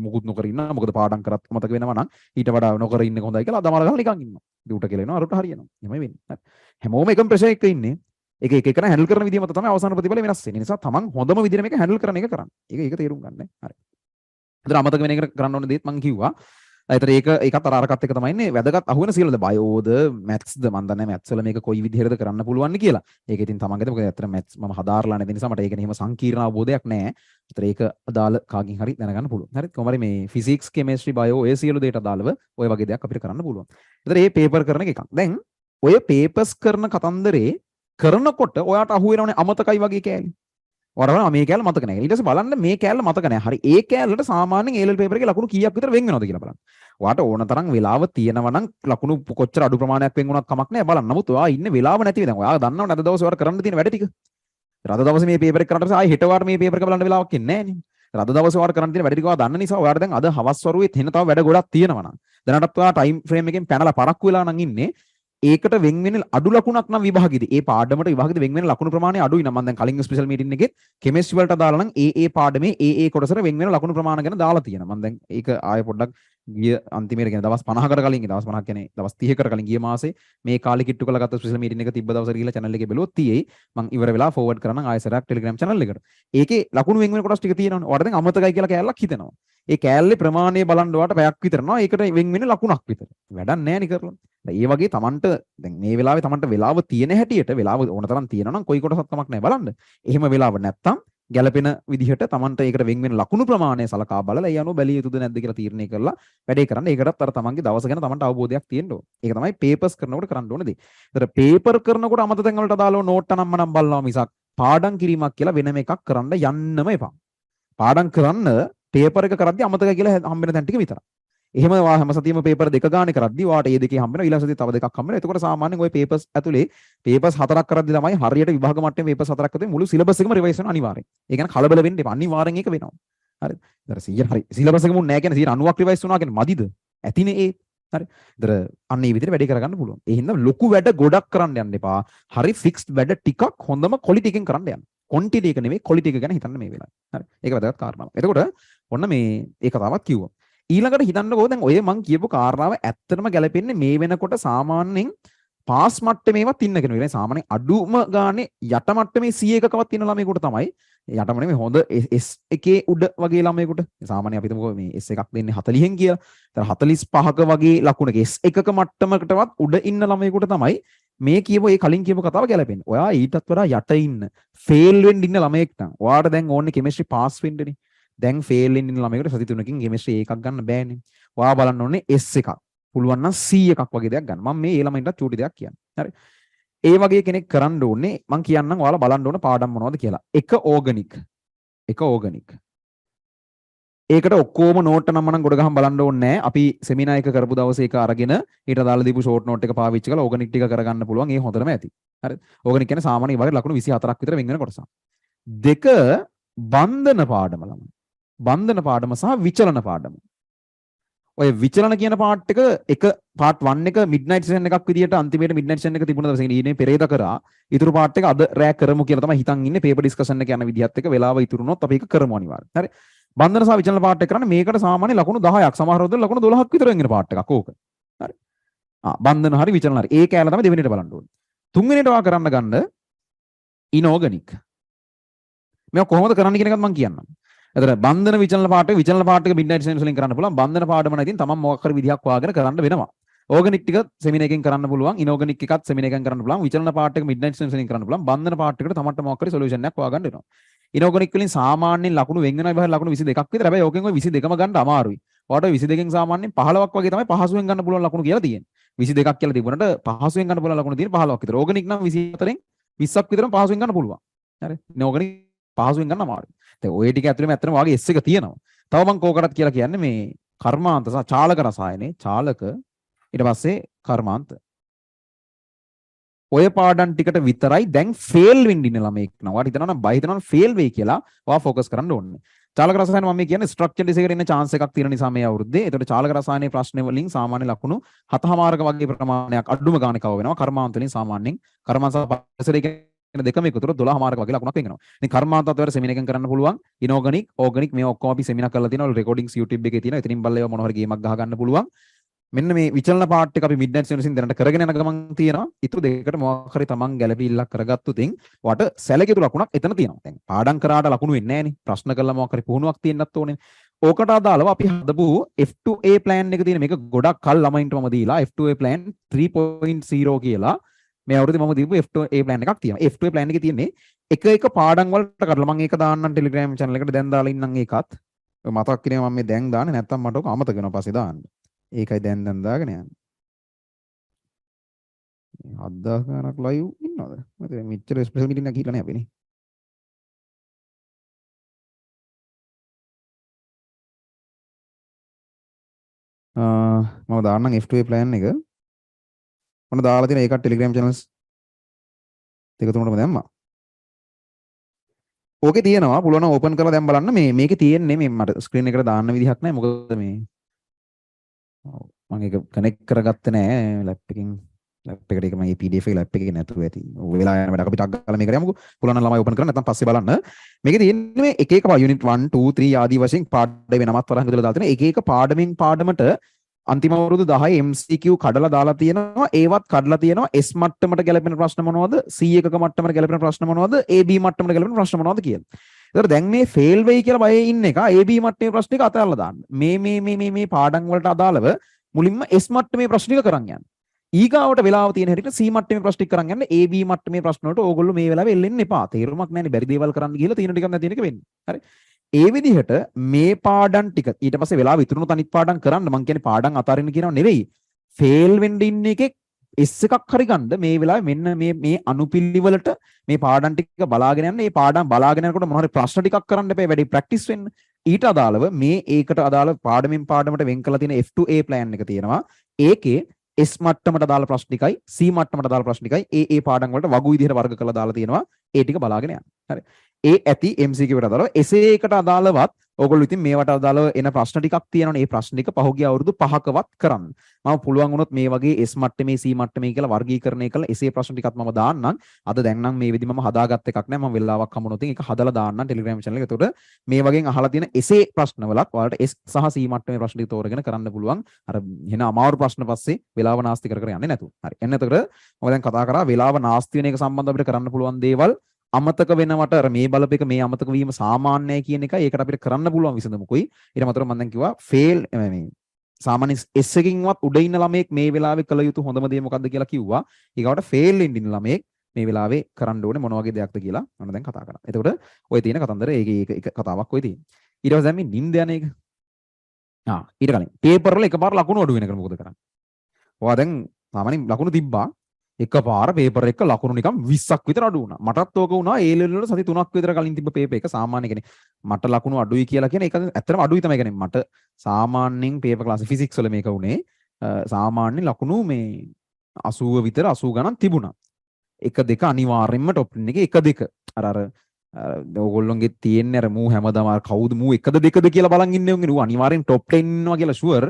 S1: මුකුත් නොකර ඉන්නවා. මොකද පාඩම් කරත් මතක වෙනවා නම් ඊට වඩා නොකර ඉන්න එක හොඳයි කියලා අදමල ගහලා නිකන් ඉන්නවා. ඩියුට කියලා එනවා අරට හරියනවා. එහෙමයි වෙන්නේ. හරි. හැමෝම එකම ප්‍රෙෂර් එකක ඉන්නේ. ඒක එක එකන හැන්ඩල් කරන විදිය මත තමයි අවසාන ප්‍රතිඵල වෙනස් වෙන්නේ. ඒ නිසා තමන් හොඳම විදිහට මේක හැන්ඩල් කරන එක කරන්න. ඒක තේරුම් ගන්න. හරි. ඒතර අමතක වෙන එක කරන්න ඕන දේත් මම කිව්වා. ඒතර ඒකත් අරකට එක තමයි ඉන්නේ වැදගත් අහුවෙන සියල්ලද බයෝද මැත්ස්ද මන් දන්නේ මැත්ස් වල මේක කොයි විදිහටද කරන්න පුළුවන් කියලා. ඒක ඉතින් තමන්ගේද මොකද ඇත්තට මැත්ස් මම හදාarලා නැති නිසා මට ඒක නෙමෙයි සංකීර්ණ අවබෝධයක් නැහැ. ඒතර ඒක අදාළ කාගෙන් හරි දැනගන්න පුළුවන්. හරි කොහොම හරි මේ ෆිසික්ස් කෙමිස්ට්‍රි බයෝ ඒ සියලු දේට අදාළව ඔය වගේ දෙයක් අපිට කරන්න පුළුවන්. ඒතර මේ පේපර් කරන එක එකක්. දැන් ඔය පේපර්ස් කරන කතන්දරේ කරනකොට ඔයාට අහුවෙනවනේ අමතකයි වගේ කෑලි. ඔයාලා මේ කෑල්ල මතක නැහැ. ඊට පස්සේ බලන්න මේ කෑල්ල මතක නැහැ. හරි ඒ කෑල්ලට සාමාන්‍යයෙන් A level paper එකේ ලකුණු කීයක් විතර වෙන් වෙනවද කියලා බලන්න. ඔයාට ඕන තරම් වෙලාව තියෙනවා නම් ලකුණු කොච්චර අඩු ප්‍රමාණයක් වෙන් වුණත් කමක් නැහැ බලන්න. නමුත් ඔයා ඉන්නේ වෙලාව නැති වෙයි. දැන් ඔයා දන්නවනේ අද දවසේ ඔයාලා කරන්න තියෙන වැඩ ටික. අද දවසේ මේ පේපර් එක කරන්න පස්සේ ආයෙ හෙට වාර මේ පේපර් එක බලන්න වෙලාවක් ඉන්නේ නැහැ නේ. අද දවසේ ඔයාලා කරන්න තියෙන වැඩ ටික ඔයා දන්න නිසා ඔයාට දැන් අද හවස් වරුවේ එන තව වැඩ ගොඩක් තියෙනවා නම් දැනටත් ඔයා ටයිම් ෆ්‍රේම් එකෙන් පැනලා පරක්කු වෙලා නම් ඉන්නේ. ඒකට වෙන් වෙන අඩු ලකුණක් නම් විභාගෙදී ඒ පාඩමට විභාගෙදී වෙන් වෙන ලකුණු ප්‍රමාණය අඩුයි නම් මම දැන් කලින් ස්පෙෂල් මීටින් එකෙත් කෙමිස්ට්‍රි වලට දාලා නම් ඒ පාඩමේ ඒ කොටසට වෙන් වෙන ලකුණු ප්‍රමාණ ගැන දාලා තියෙනවා. මම දැන් ඒක ආයෙ පොඩ්ඩක් ගිය අන්තිමේට කියන දවස් 50කට කලින් දවස් 50ක් කියන්නේ දවස් 30කට කලින් ගිය මාසේ මේ කාලේ කිට්ටු කරලා ගත්ත ස්පෙෂල් මීටින් එක තිබ්බ දවසට ගිහලා channel එකේ බැලුවොත් තියෙයි. මම ඉවර වෙලා forward කරනම් ආයෙසරක් Telegram channel එකට. ඒකේ ලකුණු වෙන් වෙන කොටස් ටික තියෙනවනේ. ඔයාලට දැන් අමතකයි කියලා කෑල්ලක් හිතෙනවා. ඒ කෑල්ලේ ප්‍රමාණය බලන්න ඔයාට පැයක් විතර නවා. ඒකට වෙන් වෙන ලකුණක් විතර. වැඩක් නැහැ නේ කරලා. ඒ වගේ Tamanට දැන් මේ වෙලාවේ Tamanට වෙලාව තියෙන හැටියට වෙලාව ඕන තරම් තියෙනවා නම් කොයි කොටසක් කමක් නැහැ බලන්න. එහෙම වෙලාව නැත්තම් ගැළපෙන විදිහට Tamanට ඒකට වෙන් වෙන ලකුණු ප්‍රමාණය සලකා බලලා ඒ අනුව බැලිය යුතුද නැද්ද කියලා තීරණය කරලා වැඩේ කරන්න. ඒකටත් අර Tamanගේ දවස ගැන Tamanට අවබෝධයක් තියෙන්න ඕන. ඒක තමයි පේපර්ස් කරනකොට කරන්න ඕන දේ. ඒතර පේපර් කරනකොට අමතක තැන් වලට අදාළව නෝට් අනම්ම නම් බලනවා මිසක් පාඩම් කිරීමක් කියලා වෙනම එකක් කරන්න යන්නම එපා. පාඩම් කරන්න පේපර් එක කරද්දී අමතක කියලා හම්බෙන තැන් ටික විතරයි. එහෙම හැම සතියෙම පේපර් දෙක ගානේ කරද්දී ඔයාට මේ දෙකේ හම්බ වෙනවා ඊළඟ සතියේ තව දෙකක් හම්බ වෙනවා. එතකොට සාමාන්‍යයෙන් ওই පේපර්ස් ඇතුලේ පේපර්ස් හතරක් කරද්දී තමයි හරියට විභාග මට්ටමේ පේපර්ස් හතරක් ඇතුලේ මුළු සිලබස් එකම රිවයිස් වෙනවා අනිවාර්යෙන්. ඒ කියන්නේ කලබල වෙන්න එපා. අනිවාර්යෙන් ඒක වෙනවා. හරිද? ඉතින් 100 හරි. සිලබස් එක මුන් නැහැ කියන්නේ 90ක් රිවයිස් වුණා කියන්නේ මදිද? ඇතිනේ ඒ. හරි. ඉතින් අන්න ඒ විදිහට වැඩේ කරගන්න පුළුවන්. ඒ හින්දා ලොකු වැඩ ගොඩක් කරන්න යන්න එපා. හරි ෆික්ස්ඩ් වැඩ ටිකක් හොඳම ක්වොලිටි එකෙන් කරන්න යන්න. ක්වොන්ටිටි එක නෙමෙයි ක්වොලිටි එක ගැන හිතන්න මේ වෙලාවේ. හරි. ඒක වැදගත් කාරණාවක්. එතකොට ඔන්න මේ ඒක තාවත් කිව්වා. ඊළඟට හිතන්නකෝ දැන් ඔය මං කියපු කාරණාව ඇත්තටම ගැලපෙන්නේ මේ වෙනකොට සාමාන්‍යයෙන් පාස් මට්ටමේවත් ඉන්න කෙනෙක්. ඒ සාමාන්‍යයෙන් අඩුම ගානේ යට මට්ටමේ 100කවත් ඉන්න ළමයෙකුට තමයි යටම නෙමෙයි හොඳ S එකේ උඩ වගේ ළමයෙකුට සාමාන්‍යයෙන් අපි හිතමුකෝ මේ S එකක් දෙන්නේ 40න් කියලා. ඒතර 45ක වගේ ලකුණක S එකක මට්ටමකටවත් උඩ ඉන්න ළමයෙකුට තමයි මේ කියපු ඒ කලින් කියපු කතාව ගැලපෙන්නේ. ඔයා ඊටත් වඩා යට ඉන්න ෆේල් වෙන්න ඉන්න ළමයෙක් නම් ඔයාට දැන් ඕනේ කෙමිස්ට්‍රි පාස් වෙන්නනේ. දැන් ෆේල් වෙන්න ඉන්න ළමයෙකුට සති 3කින් කෙමිස්ට්‍රි එකක් ගන්න බෑනේ. ඔයා බලන්න ඕනේ S එකක්. පුළුවන් නම් C එකක් වගේ දෙයක් ගන්න. මම මේ ඒ ළමයින්ට චූටි දෙයක් කියන්නේ. හරි. ඒ වගේ කෙනෙක් කරන්න ඕනේ මම කියන්නම් ඔයාලා බලන්න ඕන පාඩම් මොනවද කියලා. එක ඕගනික්. ඒකට ඔක්කොම නෝට් නම්ම නම් ගොඩ ගහන් බලන්න ඕනේ නැහැ. අපි සෙමිනාර් එක කරපු දවසේ ඒක අරගෙන ඊට දාලා දීපු ෂෝට් නෝට් එක පාවිච්චි කරලා ඕගනික් ටික කරගන්න පුළුවන්. ඒ හොඳටම ඇති. හරි. ඕගනික් කියන්නේ සාමාන්‍ය විභාගයේ ලකුණු 24ක් විතර වෙන් වෙන කොටසක්. දෙක බන්ධන පාඩම ළමයි. බන්ධන පාඩම සහ විචලන පාඩම. ඔය විචලන කියන පාර්ට් එක පාර්ට් 1 එක මිඩ්නයිට් සෙෂන් එකක් විදියට අන්තිමේට මිඩ්නයිට් සෙෂන් එක තිබුණ දවසේ ඊනේ පෙරේද කරා ඊතුරු පාර්ට් එක අද රෑ කරමු කියලා තමයි හිතන් ඉන්නේ පේපර් ඩිස්කෂන් එක යන විදිහත් එක්ක වෙලාව ඉතුරුනොත් අපි ඒක කරමු අනිවාර්යයෙන්. හරි. බන්ධන සහ විචලන පාර්ට් එක කරන්නේ මේකට සාමාන්‍ය ලකුණු 10ක් සමහර වෙලාවට ලකුණු 12ක් විතර වෙන පාර්ට් එකක් ඕක. හරි. බන්ධන හරි විචලන හරි. ඒ කැලේ තමයි දෙවෙනිට බලන්න ඕනේ. තුන්වෙනිට වා කරන්න ගන්න ඉනෝගනික්. මේක කොහොමද කරන්න කියන එකත් මම කියන්නම්. එතන බන්ධන විචලන පාර්ට් එක මිඩ්නයිට් සෙන්ස් වලින් කරන්න පුළුවන්. බන්ධන පාඩම නම් ඉතින් තමන් මොකක් හරි විදිහක් වාගෙන කරන්න වෙනවා. ඕගනික් ටික සෙමින එකෙන් කරන්න පුළුවන්. ඉනෝගනික් එකත් සෙමින එකෙන් කරන්න පුළුවන්. විචලන පාර්ට් එක මිඩ්නයිට් සෙන්ස් වලින් කරන්න පුළුවන්. බන්ධන පාර්ට් එකට තමන්ට මොකක් හරි සොලියුෂන් එකක් වාගන්න වෙනවා. ඉනෝගනික් වලින් සාමාන්‍යයෙන් ලකුණු වෙන් වෙනවා විභාග ලකුණු 22ක් විතර. හැබැයි ඕකෙන් ඔය 22ම ගන්න අමාරුයි. ඔයාලට 22කින් සාමාන්‍යයෙන් 15ක් වගේ තමයි පහසුවෙන් ගන්න පුළුවන් ලකුණු කියලා තියෙන්නේ. 22ක් කියලා තිබුණාට පහසුවෙන් ගන්න පුළුවන් ලකුණු තියෙන 15ක් විතර. ඕගනික් නම් 24න් 20ක් විතරම පහසුවෙන් ගන්න පුළුවන්. හරි. ඉනෝගනික් පහසුවෙන් ගන්න අමාරුයි. දැන් ඔය ටික ඇතුළේම ඇත්තටම වාගේ S එක තියෙනවා. තව මම කෝකටත් කියලා කියන්නේ මේ කර්මාන්ත සහ චාලක රසායනේ චාලක ඊට පස්සේ කර්මාන්ත. ඔය පාඩම් ටිකට විතරයි දැන් ෆේල් වෙන්න ඉන්න ළමෙක් නෝ. ඔයාලා හිතනවා නම් බය හිතනවා නම් ෆේල් වෙයි කියලා ඔයා ෆෝකස් කරන්න ඕනේ. චාලක රසායන මම කියන්නේ ස්ට්‍රක්චර් ඩිස් එකට එන්න chance එකක් තියෙන නිසා මේ අවුරුද්දේ. ඒතකොට චාලක රසායනයේ ප්‍රශ්න වලින් සාමාන්‍ය ලකුණු 7මාරක වගේ ප්‍රමාණයක් අඩුම ගානේ කව වෙනවා. කර්මාන්ත වලින් සාමාන්‍යයෙන් කර්මාන්ත සහ පරිසරය කියන දෙකම එකතුර 12මාරක වගේ ලකුණක් වෙනවා. ඉතින් කර්මාන්තත් ඔයාලා සෙමින එකෙන් කරන්න පුළුවන්. ඉනෝගනික්, ඕගනික් මේ ඔක්කොම අපි සෙමිනා කරලා තියෙනවා. රෙකෝඩින්ග්ස් YouTube එකේ තියෙනවා. එතනින් බලලා ඒවා මොන හරි ගේමක් ගහ ගන්න පුළුවන්. මෙන්න මේ විචලන පාර්ට් එක අපි මිඩ්නයිට් සෙන්සින් දැනට කරගෙන යන ගමන් තියෙනවා. ඊටු දෙකකට මොකක් හරි තමන් ගැළපීල්ලක් කරගත්තොත් වට සැලකියුතු ලකුණක් එතන තියෙනවා. දැන් පාඩම් කරාට ලකුණු වෙන්නේ නැහැ නේ. ප්‍රශ්න කළා මොකක් හරි පුහුණුවක් තියෙන්නත් ඕනේ. ඕකට අදාළව අපි හදපු F2A plan එක තියෙන මේක ගොඩක් කල් ළමයින්ට මම දීලා F2A plan 3.0 කියලා මේ අවුරුද්දේ මම දීපු F2A plan එකක් තියෙනවා. F2A plan එකේ තියෙන්නේ එක පාඩම් වලට කරලා මම ඒක දාන්නම් Telegram channel එකට දැන් දාලා ඉන්නම් ඒකත්. ඔය මතක් කිරීම මම මේ දැන් දාන්නේ නැත්තම් මට ඔක අමතක වෙනවා පස්සේ දාන්න. ඒකයි දැන් දාගෙන යන්නේ. 7000 ගණක් ලයිව් ඉන්නවද? මට මෙච්චර ස්පෙෂල් මීටින් එකක් හිටලා නැහැ අපි නේ. මම දාන්නම් F2A plan එක. මොන දාලා තියෙන ඒකට Telegram channels දෙක තුනටම දැම්මා. ඕකේ තියෙනවා පුළුවන් නම් ඕපන් කරලා දැන් බලන්න මේකේ තියෙන්නේ මේ මට ස්ක්‍රීන් එකට දාන්න විදිහක් නැහැ. මොකද මේ මම ඒක කනෙක්ට් කරගත්තේ නැහැ ලැප් එකකින්. ලැප් එකට ඒක මගේ PDF එක ලැප් එකේ නැතුව ඇති. වෙලා යන වැඩක් අපි ටක් ගාලා මේක කරමුකෝ. පුළුවන් නම් ළමයි ඕපන් කරන්න නැත්නම් පස්සේ බලන්න. මේකේ තියෙන්නේ මේ එක යුනිට් 1 2 3 ආදී වශයෙන් පාඩම වෙනමත් වරහන් විතර දාලා තියෙනවා. එක පාඩමින් පාඩමට අන්තිම අවුරුදු 10 MCQ කඩලා දාලා තියෙනවා. ඒවත් කඩලා තියෙනවා S මට්ටමට ගැලපෙන ප්‍රශ්න මොනවද? C එකක මට්ටමට ගැලපෙන ප්‍රශ්න මොනවද? AB මට්ටමට ගැලපෙන ප්‍රශ්න මොනවද කියලා. ඒතර දැන් මේ ෆේල් වෙයි කියලා බයේ ඉන්න එක AB මට්ටමේ ප්‍රශ්න ටික අතහැරලා දාන්න. මේ පාඩම් වලට අදාළව මුලින්ම S මට්ටමේ ප්‍රශ්න ටික කරන් යන්න. ඊගාවට වෙලාව තියෙන හැටියට C මට්ටමේ ප්‍රශ්න ටික කරන් යන්න. AB මට්ටමේ ප්‍රශ්න වලට ඕගොල්ලෝ මේ වෙලාවේ එල්ලෙන්න එපා. තේරුමක් නැහැ නේ බැරි දේවල් කරන්න ගිහලා තියෙන ටිකක් නැති එක වෙන්නේ. හරි. ඒ විදිහට මේ පාඩම් ටික ඊට පස්සේ වෙලාව ඉතුරුණු තනිත් පාඩම් කරන්න මම කියන්නේ පාඩම් අතාරින්න කියනව නෙවෙයි. ෆේල් වෙන්න ඉන්න එකේ S එකක් හරි ගන්න මේ වෙලාවේ මෙන්න මේ අනුපිළිවෙලට මේ පාඩම් ටික බලාගෙන යන්න. මේ පාඩම් බලාගෙන යනකොට මොන හරි ප්‍රශ්න ටිකක් කරන්න එපා. වැඩි ප්‍රැක්ටිස් වෙන්න. ඊට අදාළව මේ ඒකට අදාළව පාඩමින් පාඩමට වෙන් කරලා තියෙන F2A plan එක තියෙනවා. ඒකේ S මට්ටමට අදාළ ප්‍රශ්න ටිකයි C මට්ටමට අදාළ ප්‍රශ්න ටිකයි ඒ පාඩම් වලට වගු විදිහට වර්ග කරලා දාලා තියෙනවා. ඒ ටික බලාගෙන යන්න. හරි. ඒ ඇති MCQ කට අදාළව එසේ එකට අදාළවත් ඕගොල්ලෝ ඉතින් මේවට අදාළව එන ප්‍රශ්න ටිකක් තියෙනවනේ. ඒ ප්‍රශ්න ටික පහුගිය අවුරුදු 5කවත් කරන්න. මම පුළුවන් වුණොත් මේ වගේ S මට්ටමේ C මට්ටමේ කියලා වර්ගීකරණය කළා එසේ ප්‍රශ්න ටිකත් මම දාන්නම්. අද දැන් නම් මේ විදිහ මම හදාගත්ත එකක් නෑ. මම වෙලාවක් හම්බුනොත් ඒක හදලා දාන්නම් Telegram channel එක. එතකොට මේ වගේ අහලා තියෙන එසේ ප්‍රශ්න වලත් ඔයාලට S සහ C මට්ටමේ ප්‍රශ්න ටික තෝරගෙන කරන්න පුළුවන්. අර එන අමාරු ප්‍රශ්න පස්සේ වෙලාව නාස්ති කර යන්නේ නැතුව. හරි. එන්න එතකොට මම දැන් කතා කරා වෙලාව නාස්ති වෙන එක සම්බන්ධව අපිට කරන්න පුළුවන් දේවල් අමතක වෙනවට අර මේ බලපෙක මේ අමතක වීම සාමාන්‍යයි කියන එකයි. ඒකට අපිට කරන්න පුළුවන් විසඳුමකුයි. ඊට මතරව මම දැන් කිව්වා ෆේල් මේ සාමාන්‍ය S එකකින්වත් උඩ ඉන්න ළමයෙක් මේ වෙලාවේ කළ යුතු හොඳම දේ මොකද්ද කියලා කිව්වා. ඊගවට ෆේල් වෙන්න ඉන්න ළමයෙක් මේ වෙලාවේ කරන්න ඕනේ මොන වගේ දෙයක්ද කියලා මම දැන් කතා කරා. එතකොට ඔය තියෙන කතන්දර ඒක කතාවක් ඔය තියෙන්නේ. ඊට පස්සේ දැන් මේ නිින්ද යන එක. ඊට කලින් පේපර් වල එකපාර ලකුණු අඩු වෙනකන් මොකද කරන්නේ? ඔයා දැන් සාමාන්‍යයෙන් ලකුණු තිබ්බා. එකපාර පේපර් එක ලකුණු නිකන් 20ක් විතර අඩු වුණා. මටත් ඕක වුණා A level වල සති 3ක් විතර කලින් තිබ්බ පේපර් එක සාමාන්‍ය කියන්නේ මට ලකුණු අඩුයි කියලා කියන එක ඇත්තටම අඩුයි තමයි කියන්නේ. මට සාමාන්‍යයෙන් පේපර් ක්ලාස් ෆිසික්ස් වල මේක උනේ සාමාන්‍ය ලකුණු මේ 80 විතර 80 ගණන් තිබුණා. 1 2 අනිවාර්යෙන්ම টොප් 10 එකේ 1 2 අර ඕගොල්ලොන්ගේ තියෙන්නේ අර මූ හැමදාම කවුද මූ 1ද 2ද කියලා බලන් ඉන්නේ උන්ගේ නූ අනිවාර්යෙන් টොප් 10 ඉන්නවා කියලා ෂුවර්.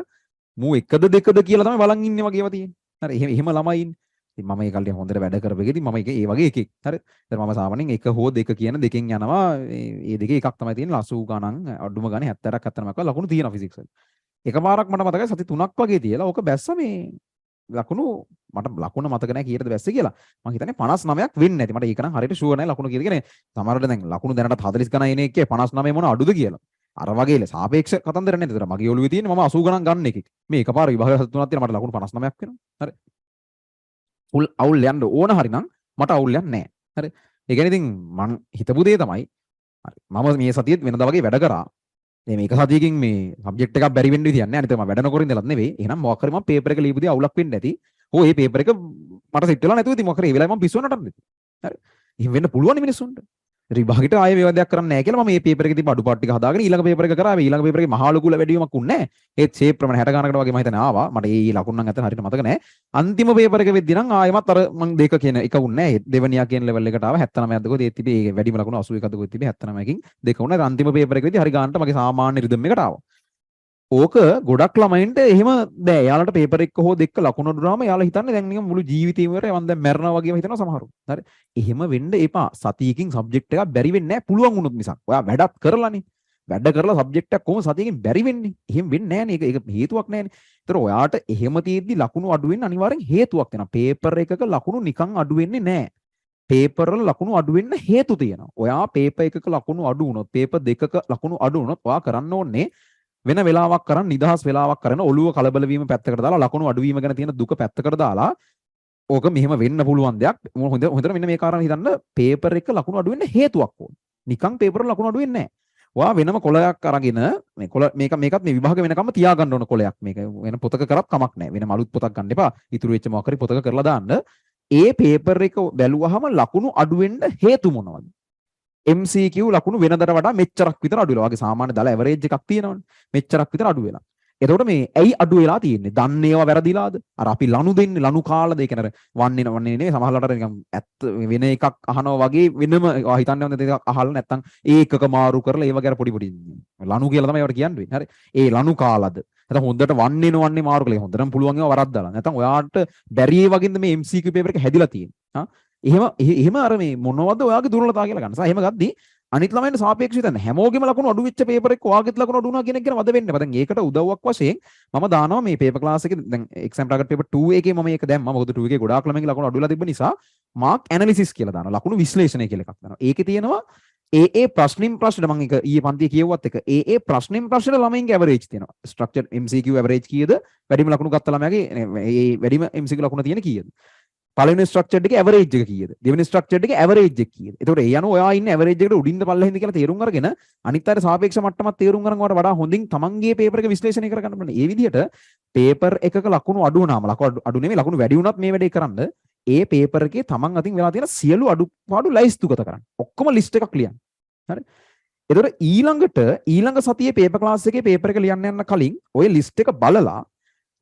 S1: මූ 1ද 2ද කියලා තමයි බලන් ඉන්නේ වගේව තියෙන්නේ. හරි එහෙම ළමයි ඉන්නේ. ඉතින් මම ඒ කල්ටි හොඳට වැඩ කරපෙකදී මම ඒ වගේ එකෙක්. හරි. දැන් මම සාමාන්‍යයෙන් 1 හෝ 2 කියන දෙකෙන් යනවා. මේ දෙකේ එකක් තමයි තියෙන්නේ 80 ගණන් අඩුම ගණන් 70ක් 79ක් ලකුණු තියෙනවා ෆිසික්ස් වල. එකපාරක් මට මතකයි සති 3ක් වගේ තියලා ඕක බැස්ස මේ ලකුණු මට ලකුණ මතක නැහැ කීයටද බැස්සේ කියලා. මම හිතන්නේ 59ක් වෙන්නේ නැති. මට ඒක නම් හරියට ෂුවර් නැහැ ලකුණ කීයද කියන්නේ. සමහරවිට දැන් ලකුණු දැනට 40 ගණන් එන එකේ 59 මොන අඩුද කියලා. අර වගේ සාපේක්ෂ කතන්දර නේද? ඒතර මගේ ඔළුවේ තියෙන්නේ මම 80 ගණන් ගන්න එකෙක්. මේ එකපාර විභාග සති 3ක් තියෙන මට ලකුණු 59ක් වෙනවා. හරි. ෆුල් අවුල් යන්න ඕන හරි නම් මට අවුල් යන්නේ නැහැ. හරි. ඒ කියන්නේ ඉතින් මං හිතපු දේ තමයි හරි. මම මේ සතියේත් වෙනදා වගේ වැඩ කරා. මේක සතියකින් මේ සබ්ජෙක්ට් එකක් බැරි වෙන්න විදියක් නැහැ. අනිත් මම වැඩ නොකර ඉඳලත් නෙවෙයි. එහෙනම් මොකක් හරි මම පේපර් එක ලියපුදී අවුලක් වෙන්නේ නැති. ඕ මේ පේපර් එක මට සෙට් වෙලා නැතුව ඉතින් මොකක් හරි ඒ වෙලාවේ මම පිස්සුව නටන්නේ. හරි. එහෙම වෙන්න පුළුවන් මිනිස්සුන්ට. විභාගෙට ආයේ මේවා දෙයක් කරන්න නැහැ කියලා මම මේ පේපර් එකේ තිබ්බ අඩුපාඩු ටික හදාගෙන ඊළඟ පේපර් එක කරා. ඊළඟ පේපර් එකේ මහා ලොකු වැඩිවීමක් උන්නේ නැහැ. ඒත් ෂේප් ප්‍රමාණය 60 ගණනකට වගේ මම හිතන්නේ ආවා. මට ඒ ලකුණු නම් ඇත්තට හරියට මතක නැහැ. අන්තිම පේපර් එක වෙද්දී නම් ආයෙමත් අර මම දෙක කියන එක උන්නේ නැහැ. දෙවනියා කියන ලෙවල් එකට ආවා 79ක්ද කොහෙද ඒත් තිබේ. ඒ වැඩිම ලකුණු 81ක්ද කොහෙද තිබේ 79කින් දෙක උනා. අන්තිම පේපර් එක වෙද්දී හරි ගන්නට මගේ සාමාන්‍ය රිද්ම් එකට ආවා. ඕක ගොඩක් ළමයින්ට එහෙම දැන් එයාලට පේපර් එක හෝ දෙක ලකුණු දුනාම එයාලා හිතන්නේ දැන් නිකන් මුළු ජීවිතේම ඉවරයි මම දැන් මැරෙනවා වගේම හිතනවා සමහරු. හරි. එහෙම වෙන්න එපා. සතියකින් සබ්ජෙක්ට් එකක් බැරි වෙන්නේ නැහැ පුළුවන් වුණොත් මිසක්. ඔයා වැඩක් කරලානේ. වැඩ කරලා සබ්ජෙක්ට් එකක් කොහොම සතියකින් බැරි වෙන්නේ? එහෙම වෙන්නේ නැහැ නේ. ඒක හේතුවක් නැහැ නේ. ඒතර ඔයාට එහෙම තියෙද්දි ලකුණු අඩු වෙන්න අනිවාර්යෙන් හේතුවක් වෙනවා. පේපර් එකක ලකුණු නිකන් අඩු වෙන්නේ නැහැ. පේපර් වල ලකුණු අඩු වෙන්න හේතු තියෙනවා. ඔයා පේපර් එකක ලකුණු අඩු වුණොත්, පේපර් දෙකක ලකුණු අඩු වුණොත් ඔයා කරන්න ඕනේ වෙන වෙලාවක් කරන් නිදහස් වෙලාවක් කරන ඔළුව කලබල වීම පැත්තකට දාලා ලකුණු අඩු වීම ගැන තියෙන දුක පැත්තකට දාලා ඕක මෙහෙම වෙන්න පුළුවන් දෙයක් හොඳට මෙන්න මේ කාරණා හිතන්න පේපර් එක ලකුණු අඩු වෙන්න හේතුවක් ඕන. නිකන් පේපර් වල ලකුණු අඩු වෙන්නේ නැහැ. ඔයා වෙනම කොලයක් අරගෙන මේ කොල මේකත් මේ විභාග වෙනකම්ම තියාගන්න ඕන කොලයක්. මේක වෙන පොතක කරත් කමක් නැහැ. වෙනම අලුත් පොතක් ගන්න එපා. ඉතුරු වෙච්ච මොකක් හරි පොතක කරලා දාන්න. ඒ පේපර් එක බැලුවහම ලකුණු අඩු වෙන්න හේතු මොනවද? MCQ ලකුණු වෙනදට වඩා මෙච්චරක් විතර අඩු වෙලා. වගේ සාමාන්‍ය දාලා ඇවරේජ් එකක් තියෙනවනේ. මෙච්චරක් විතර අඩු වෙලා. එතකොට මේ ඇයි අඩු වෙලා තියෙන්නේ? දන්නේ ඒවා වැරදිලාද? අර අපි ලනු දෙන්නේ ලනු කාලද? ඒ කියන්නේ වන්නේ නේ සමහරවල්ට නිකන් ඇත්ත වෙන එකක් අහනවා වගේ වෙනම හිතන්නේ නැත්නම් එකක් අහලා නැත්නම් ඒකක මාරු කරලා ඒව ගැන පොඩි ලනු කියලා තමයි ඒවට කියන්නේ. හරි. ඒ ලනු කාලද? නැත්නම් හොඳට වන්නේ මාරු කරලා හොඳටම පුළුවන් ඒවා වරද්දාලා. නැත්නම් ඔයාට බැරි ඒ වගේද මේ MCQ පේපර් එක හැදිලා තියෙන්නේ. එහෙම අර මේ මොනවද ඔයාගේ දුර්වලතාව කියලා ගන්න. එහෙම ගද්දි අනිත් ළමයින්ට සාපේක්ෂව හිතන්න හැමෝගෙම ලකුණු අඩු වෙච්ච පේපර් එක ඔයාගෙත් ලකුණු අඩු වුණා කියන එක ගැන වද වෙන්න එපා. දැන් ඒකට උදව්වක් වශයෙන් මම දානවා මේ පේපර් ක්ලාස් එකේ දැන් එක්සෑම් ටාගට් පේපර් 2 එකේ මම මේක දැම්මා. මොකද 2 එකේ ගොඩාක් ළමයින්ගේ ලකුණු අඩු වෙලා තිබ්බ නිසා මාක් ඇනලිසිස් කියලා දානවා. ලකුණු විශ්ලේෂණය කියලා එකක් දානවා. ඒකේ තියෙනවා ඒ ප්‍රශ්නින් ප්‍රශ්නට මම එක ඊයේ පන්තියේ කියවුවත් එක ඒ ප්‍රශ්නින් ප්‍රශ්නට ළමයින්ගේ ඇවරේජ් තියෙනවා. ස්ට්‍රක්චර් MCQ ඇවරේජ් කීයද? වැඩිම ලකුණු ගත්ත ළමයාගේ ඒ වැඩිම MCQ ලකුණු තියෙන කීයද? පළවෙනි ස්ට්‍රක්චර්ඩ් එකේ ඇවරේජ් එක කීයද? දෙවෙනි ස්ට්‍රක්චර්ඩ් එකේ ඇවරේජ් එක කීයද? එතකොට ඒ අනුව ඔයා ඉන්නේ ඇවරේජ් එකට උඩින්ද පල්ලෙහින්ද කියලා තේරුම් අරගෙන අනිත් අයට සාපේක්ෂ මට්ටමක් තේරුම් ගන්න ඔයාලට වඩා හොඳින් තමන්ගේ පේපර් එක විශ්ලේෂණය කරගන්න ඕනේ. ඒ විදිහට පේපර් එකක ලකුණු අඩු වුණාම ලකුණු අඩු නෙමෙයි ලකුණු වැඩි වුණත් මේ වැඩේ කරන්න ඒ පේපර් එකේ තමන් අතින් වෙලා තියෙන සියලු අඩුපාඩු ලයිස්තුගත කරන්න. ඔක්කොම ලිස්ට් එකක් ලියන්න. හරි. එතකොට ඊළඟ සතියේ පේපර් ක්ලාස් එකේ පේපර් එක ලියන්න යන කලින් ඔය ලිස්ට් එක බලලා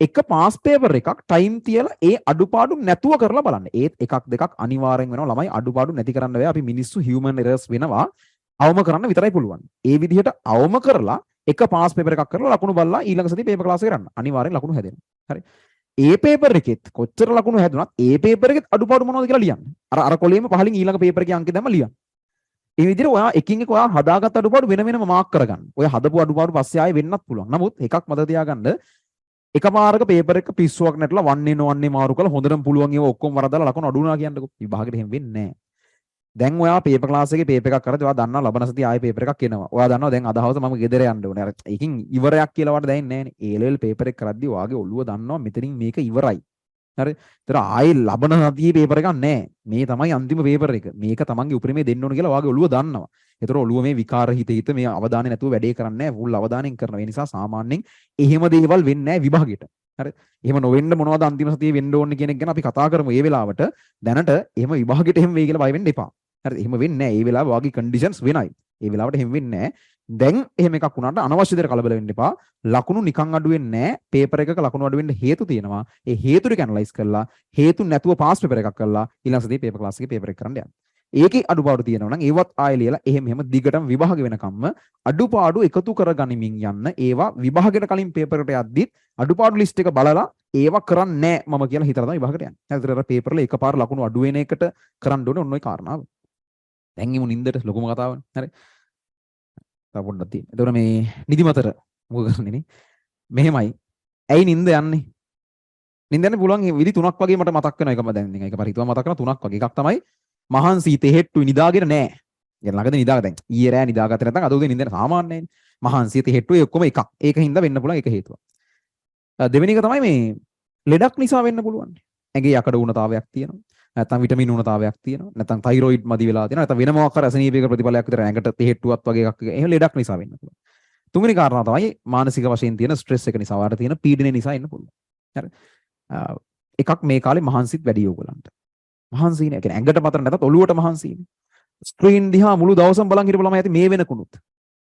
S1: එක පාස් පේපර් එකක් ටයිම් තියලා ඒ අඩුපාඩු නැතුව කරලා බලන්න. ඒත් එකක් දෙකක් අනිවාර්යෙන් වෙනවා. ළමයි අඩුපාඩු නැති කරන්න බෑ. අපි මිනිස්සු හියුමන් එරර්ස් වෙනවා. අවම කරන්න විතරයි පුළුවන්. ඒ විදිහට අවම කරලා එක පාස් පේපර් එකක් කරලා ලකුණු බලලා ඊළඟ සතියේ පේපර් ක්ලාස් එක කරන්න. අනිවාර්යෙන් ලකුණු හැදෙනවා. හරි. ඒ පේපර් එකෙත් කොච්චර ලකුණු හැදුනත් ඒ පේපර් එකෙත් අඩුපාඩු මොනවද කියලා ලියන්න. අර කොලේම පහලින් ඊළඟ පේපර් එකේ අංකෙ දැම්ම ලියන්න. ඒ විදිහට ඔයා එකින් එක ඔයා හදාගත්ත අඩුපාඩු වෙන වෙනම මාක් කරගන්න. ඔය හදපු අඩුපාඩු පස්සේ ආයෙ වෙන්නත් පුළුවන්. නමුත් එකක් මතක තියාගන්න එකපාරක පේපර් එක පිස්සුවක් නැట్లా වන්නේ මාරු කරලා හොඳටම පුළුවන් ඒවා ඔක්කොම වරදලා ලකුණු අඩු වුණා කියන්නකෝ. විභාගෙට එහෙම වෙන්නේ නැහැ. දැන් ඔයා පේපර් ක්ලාස් එකේ පේපර් එකක් කරද්දී ඔයා දන්නවා ලබන සතියේ ආයෙ පේපර් එකක් එනවා. ඔයා දන්නවා දැන් අද හවස මම ගෙදර යන්න ඕනේ. අර ඒකින් ඉවරයක් කියලා වට දැනෙන්නේ නැහැ නේ. A level පේපර් එක කරද්දී ඔයාගේ ඔළුව දන්නවා මෙතනින් මේක ඉවරයි. හරි. ඒතර ආයෙ ලබන සතියේ පේපර් එකක් නැහැ. මේ තමයි අන්තිම පේපර් එක. මේක තමන්ගේ උපරිමේ දෙන්න ඕන කියලා ඔයාගේ ඔළුව දන්නවා. ඒතර ඔළුව මේ විකාර හිත මේ අවධානය නැතුව වැඩේ කරන්නේ නැහැ. ෆුල් අවධානයෙන් කරනවා. ඒ නිසා සාමාන්‍යයෙන් එහෙම දේවල් වෙන්නේ නැහැ විභාගෙට. හරි. එහෙම නොවෙන්න මොනවද අන්තිම සතියේ වෙන්න ඕනේ කියන එක ගැන අපි කතා කරමු. ඒ වෙලාවට දැනට එහෙම විභාගෙට එහෙම වෙයි කියලා බය වෙන්න එපා. හරි. එහෙම වෙන්නේ නැහැ. ඒ වෙලාව වාගේ කන්ඩිෂන්ස් වෙනයි. ඒ වෙලාවට එහෙම වෙන්නේ නැහැ. දැන් එහෙම එකක් වුණාට අනවශ්‍ය දෙයක් කලබල වෙන්න එපා. ලකුණු නිකන් අඩු වෙන්නේ නැහැ. පේපර් එකක ලකුණු අඩු වෙන්න හේතු තියෙනවා. ඒ හේතු ටික ඇනලයිස් කරලා හේතු නැතුව පාස් පේපර් එකක් කරලා ඊළඟ සතියේ පේපර් ක්ලාස් එකේ පේපර් එක කරන්න යන්න. ඒකේ අඩුපාඩු තියෙනවා නම් ඒවත් ආයෙ ලියලා එහෙම දිගටම විභාග වෙනකම්ම අඩුපාඩු එකතු කරගනිමින් යන්න. ඒවා විභාගයට කලින් පේපර් එකට යද්දිත් අඩුපාඩු ලිස්ට් එක බලලා ඒවා කරන්නේ නැහැ මම කියලා හිතලා තමයි විභාගයට යන්නේ. නැත්නම් අර පේපර් වල එකපාර ලකුණු අඩු වෙන එකට කරන්න ඕනේ ඔන්න ඔය කාරණාව. දැන් ඉමු නින්දට ලොකුම කතාවනේ. හරි. තව පොඩ්ඩක් තියෙන. එතකොට මේ නිදිමතට මොකද කරන්නේ නේ? මෙහෙමයි. ඇයි නින්ද යන්නේ? නින්ද යන්න පුළුවන් විදි තුනක් වගේ මට මතක් වෙනවා. එකම දැන් එකපාර හිතුවා මතක් කරන තුනක් වගේ. එකක් තමයි මහන්සි තෙහෙට්ටුයි නිදාගෙන නැහැ. يعني ළඟද නිදාග දැන් ඊයේ රෑ නිදාගත්තේ නැත්නම් අද උදේ නින්දන සාමාන්‍යයි. මහන්සි තෙහෙට්ටුයි ඔක්කොම එකක්. ඒකින්ද වෙන්න පුළුවන් එක හේතුවක්. දෙවෙනි එක තමයි මේ ලෙඩක් නිසා වෙන්න පුළුවන්. ඇඟේ යකඩ උණතාවයක් තියෙනවා. නැත්නම් විටමින් උණතාවයක් තියෙනවා. නැත්නම් තයිරොයිඩ් මදි වෙලා තියෙනවා. නැත්නම් වෙන මොකක් හරි අසනීපයක ප්‍රතිඵලයක් විතර ඇඟට තෙහෙට්ටුවක් වගේ එකක්. එහෙම ලෙඩක් නිසා වෙන්න පුළුවන්. තුන්වෙනි කාරණා තමයි මානසික වශයෙන් තියෙන ස්ට්‍රෙස් එක නිසා වාට තියෙන පීඩනය නිසා එන්න පුළුවන්. හරි. එකක් මේ කාලේ මහන්සිත් වැඩි ඕගලන්ට. මහන්සි නේ. කියන්නේ ඇඟට මතර නැතත් ඔළුවට මහන්සි නේ. ස්ක්‍රීන් දිහා මුළු දවසම බලන් හිටපු ළමයි ඇති මේ වෙනකුණුත්.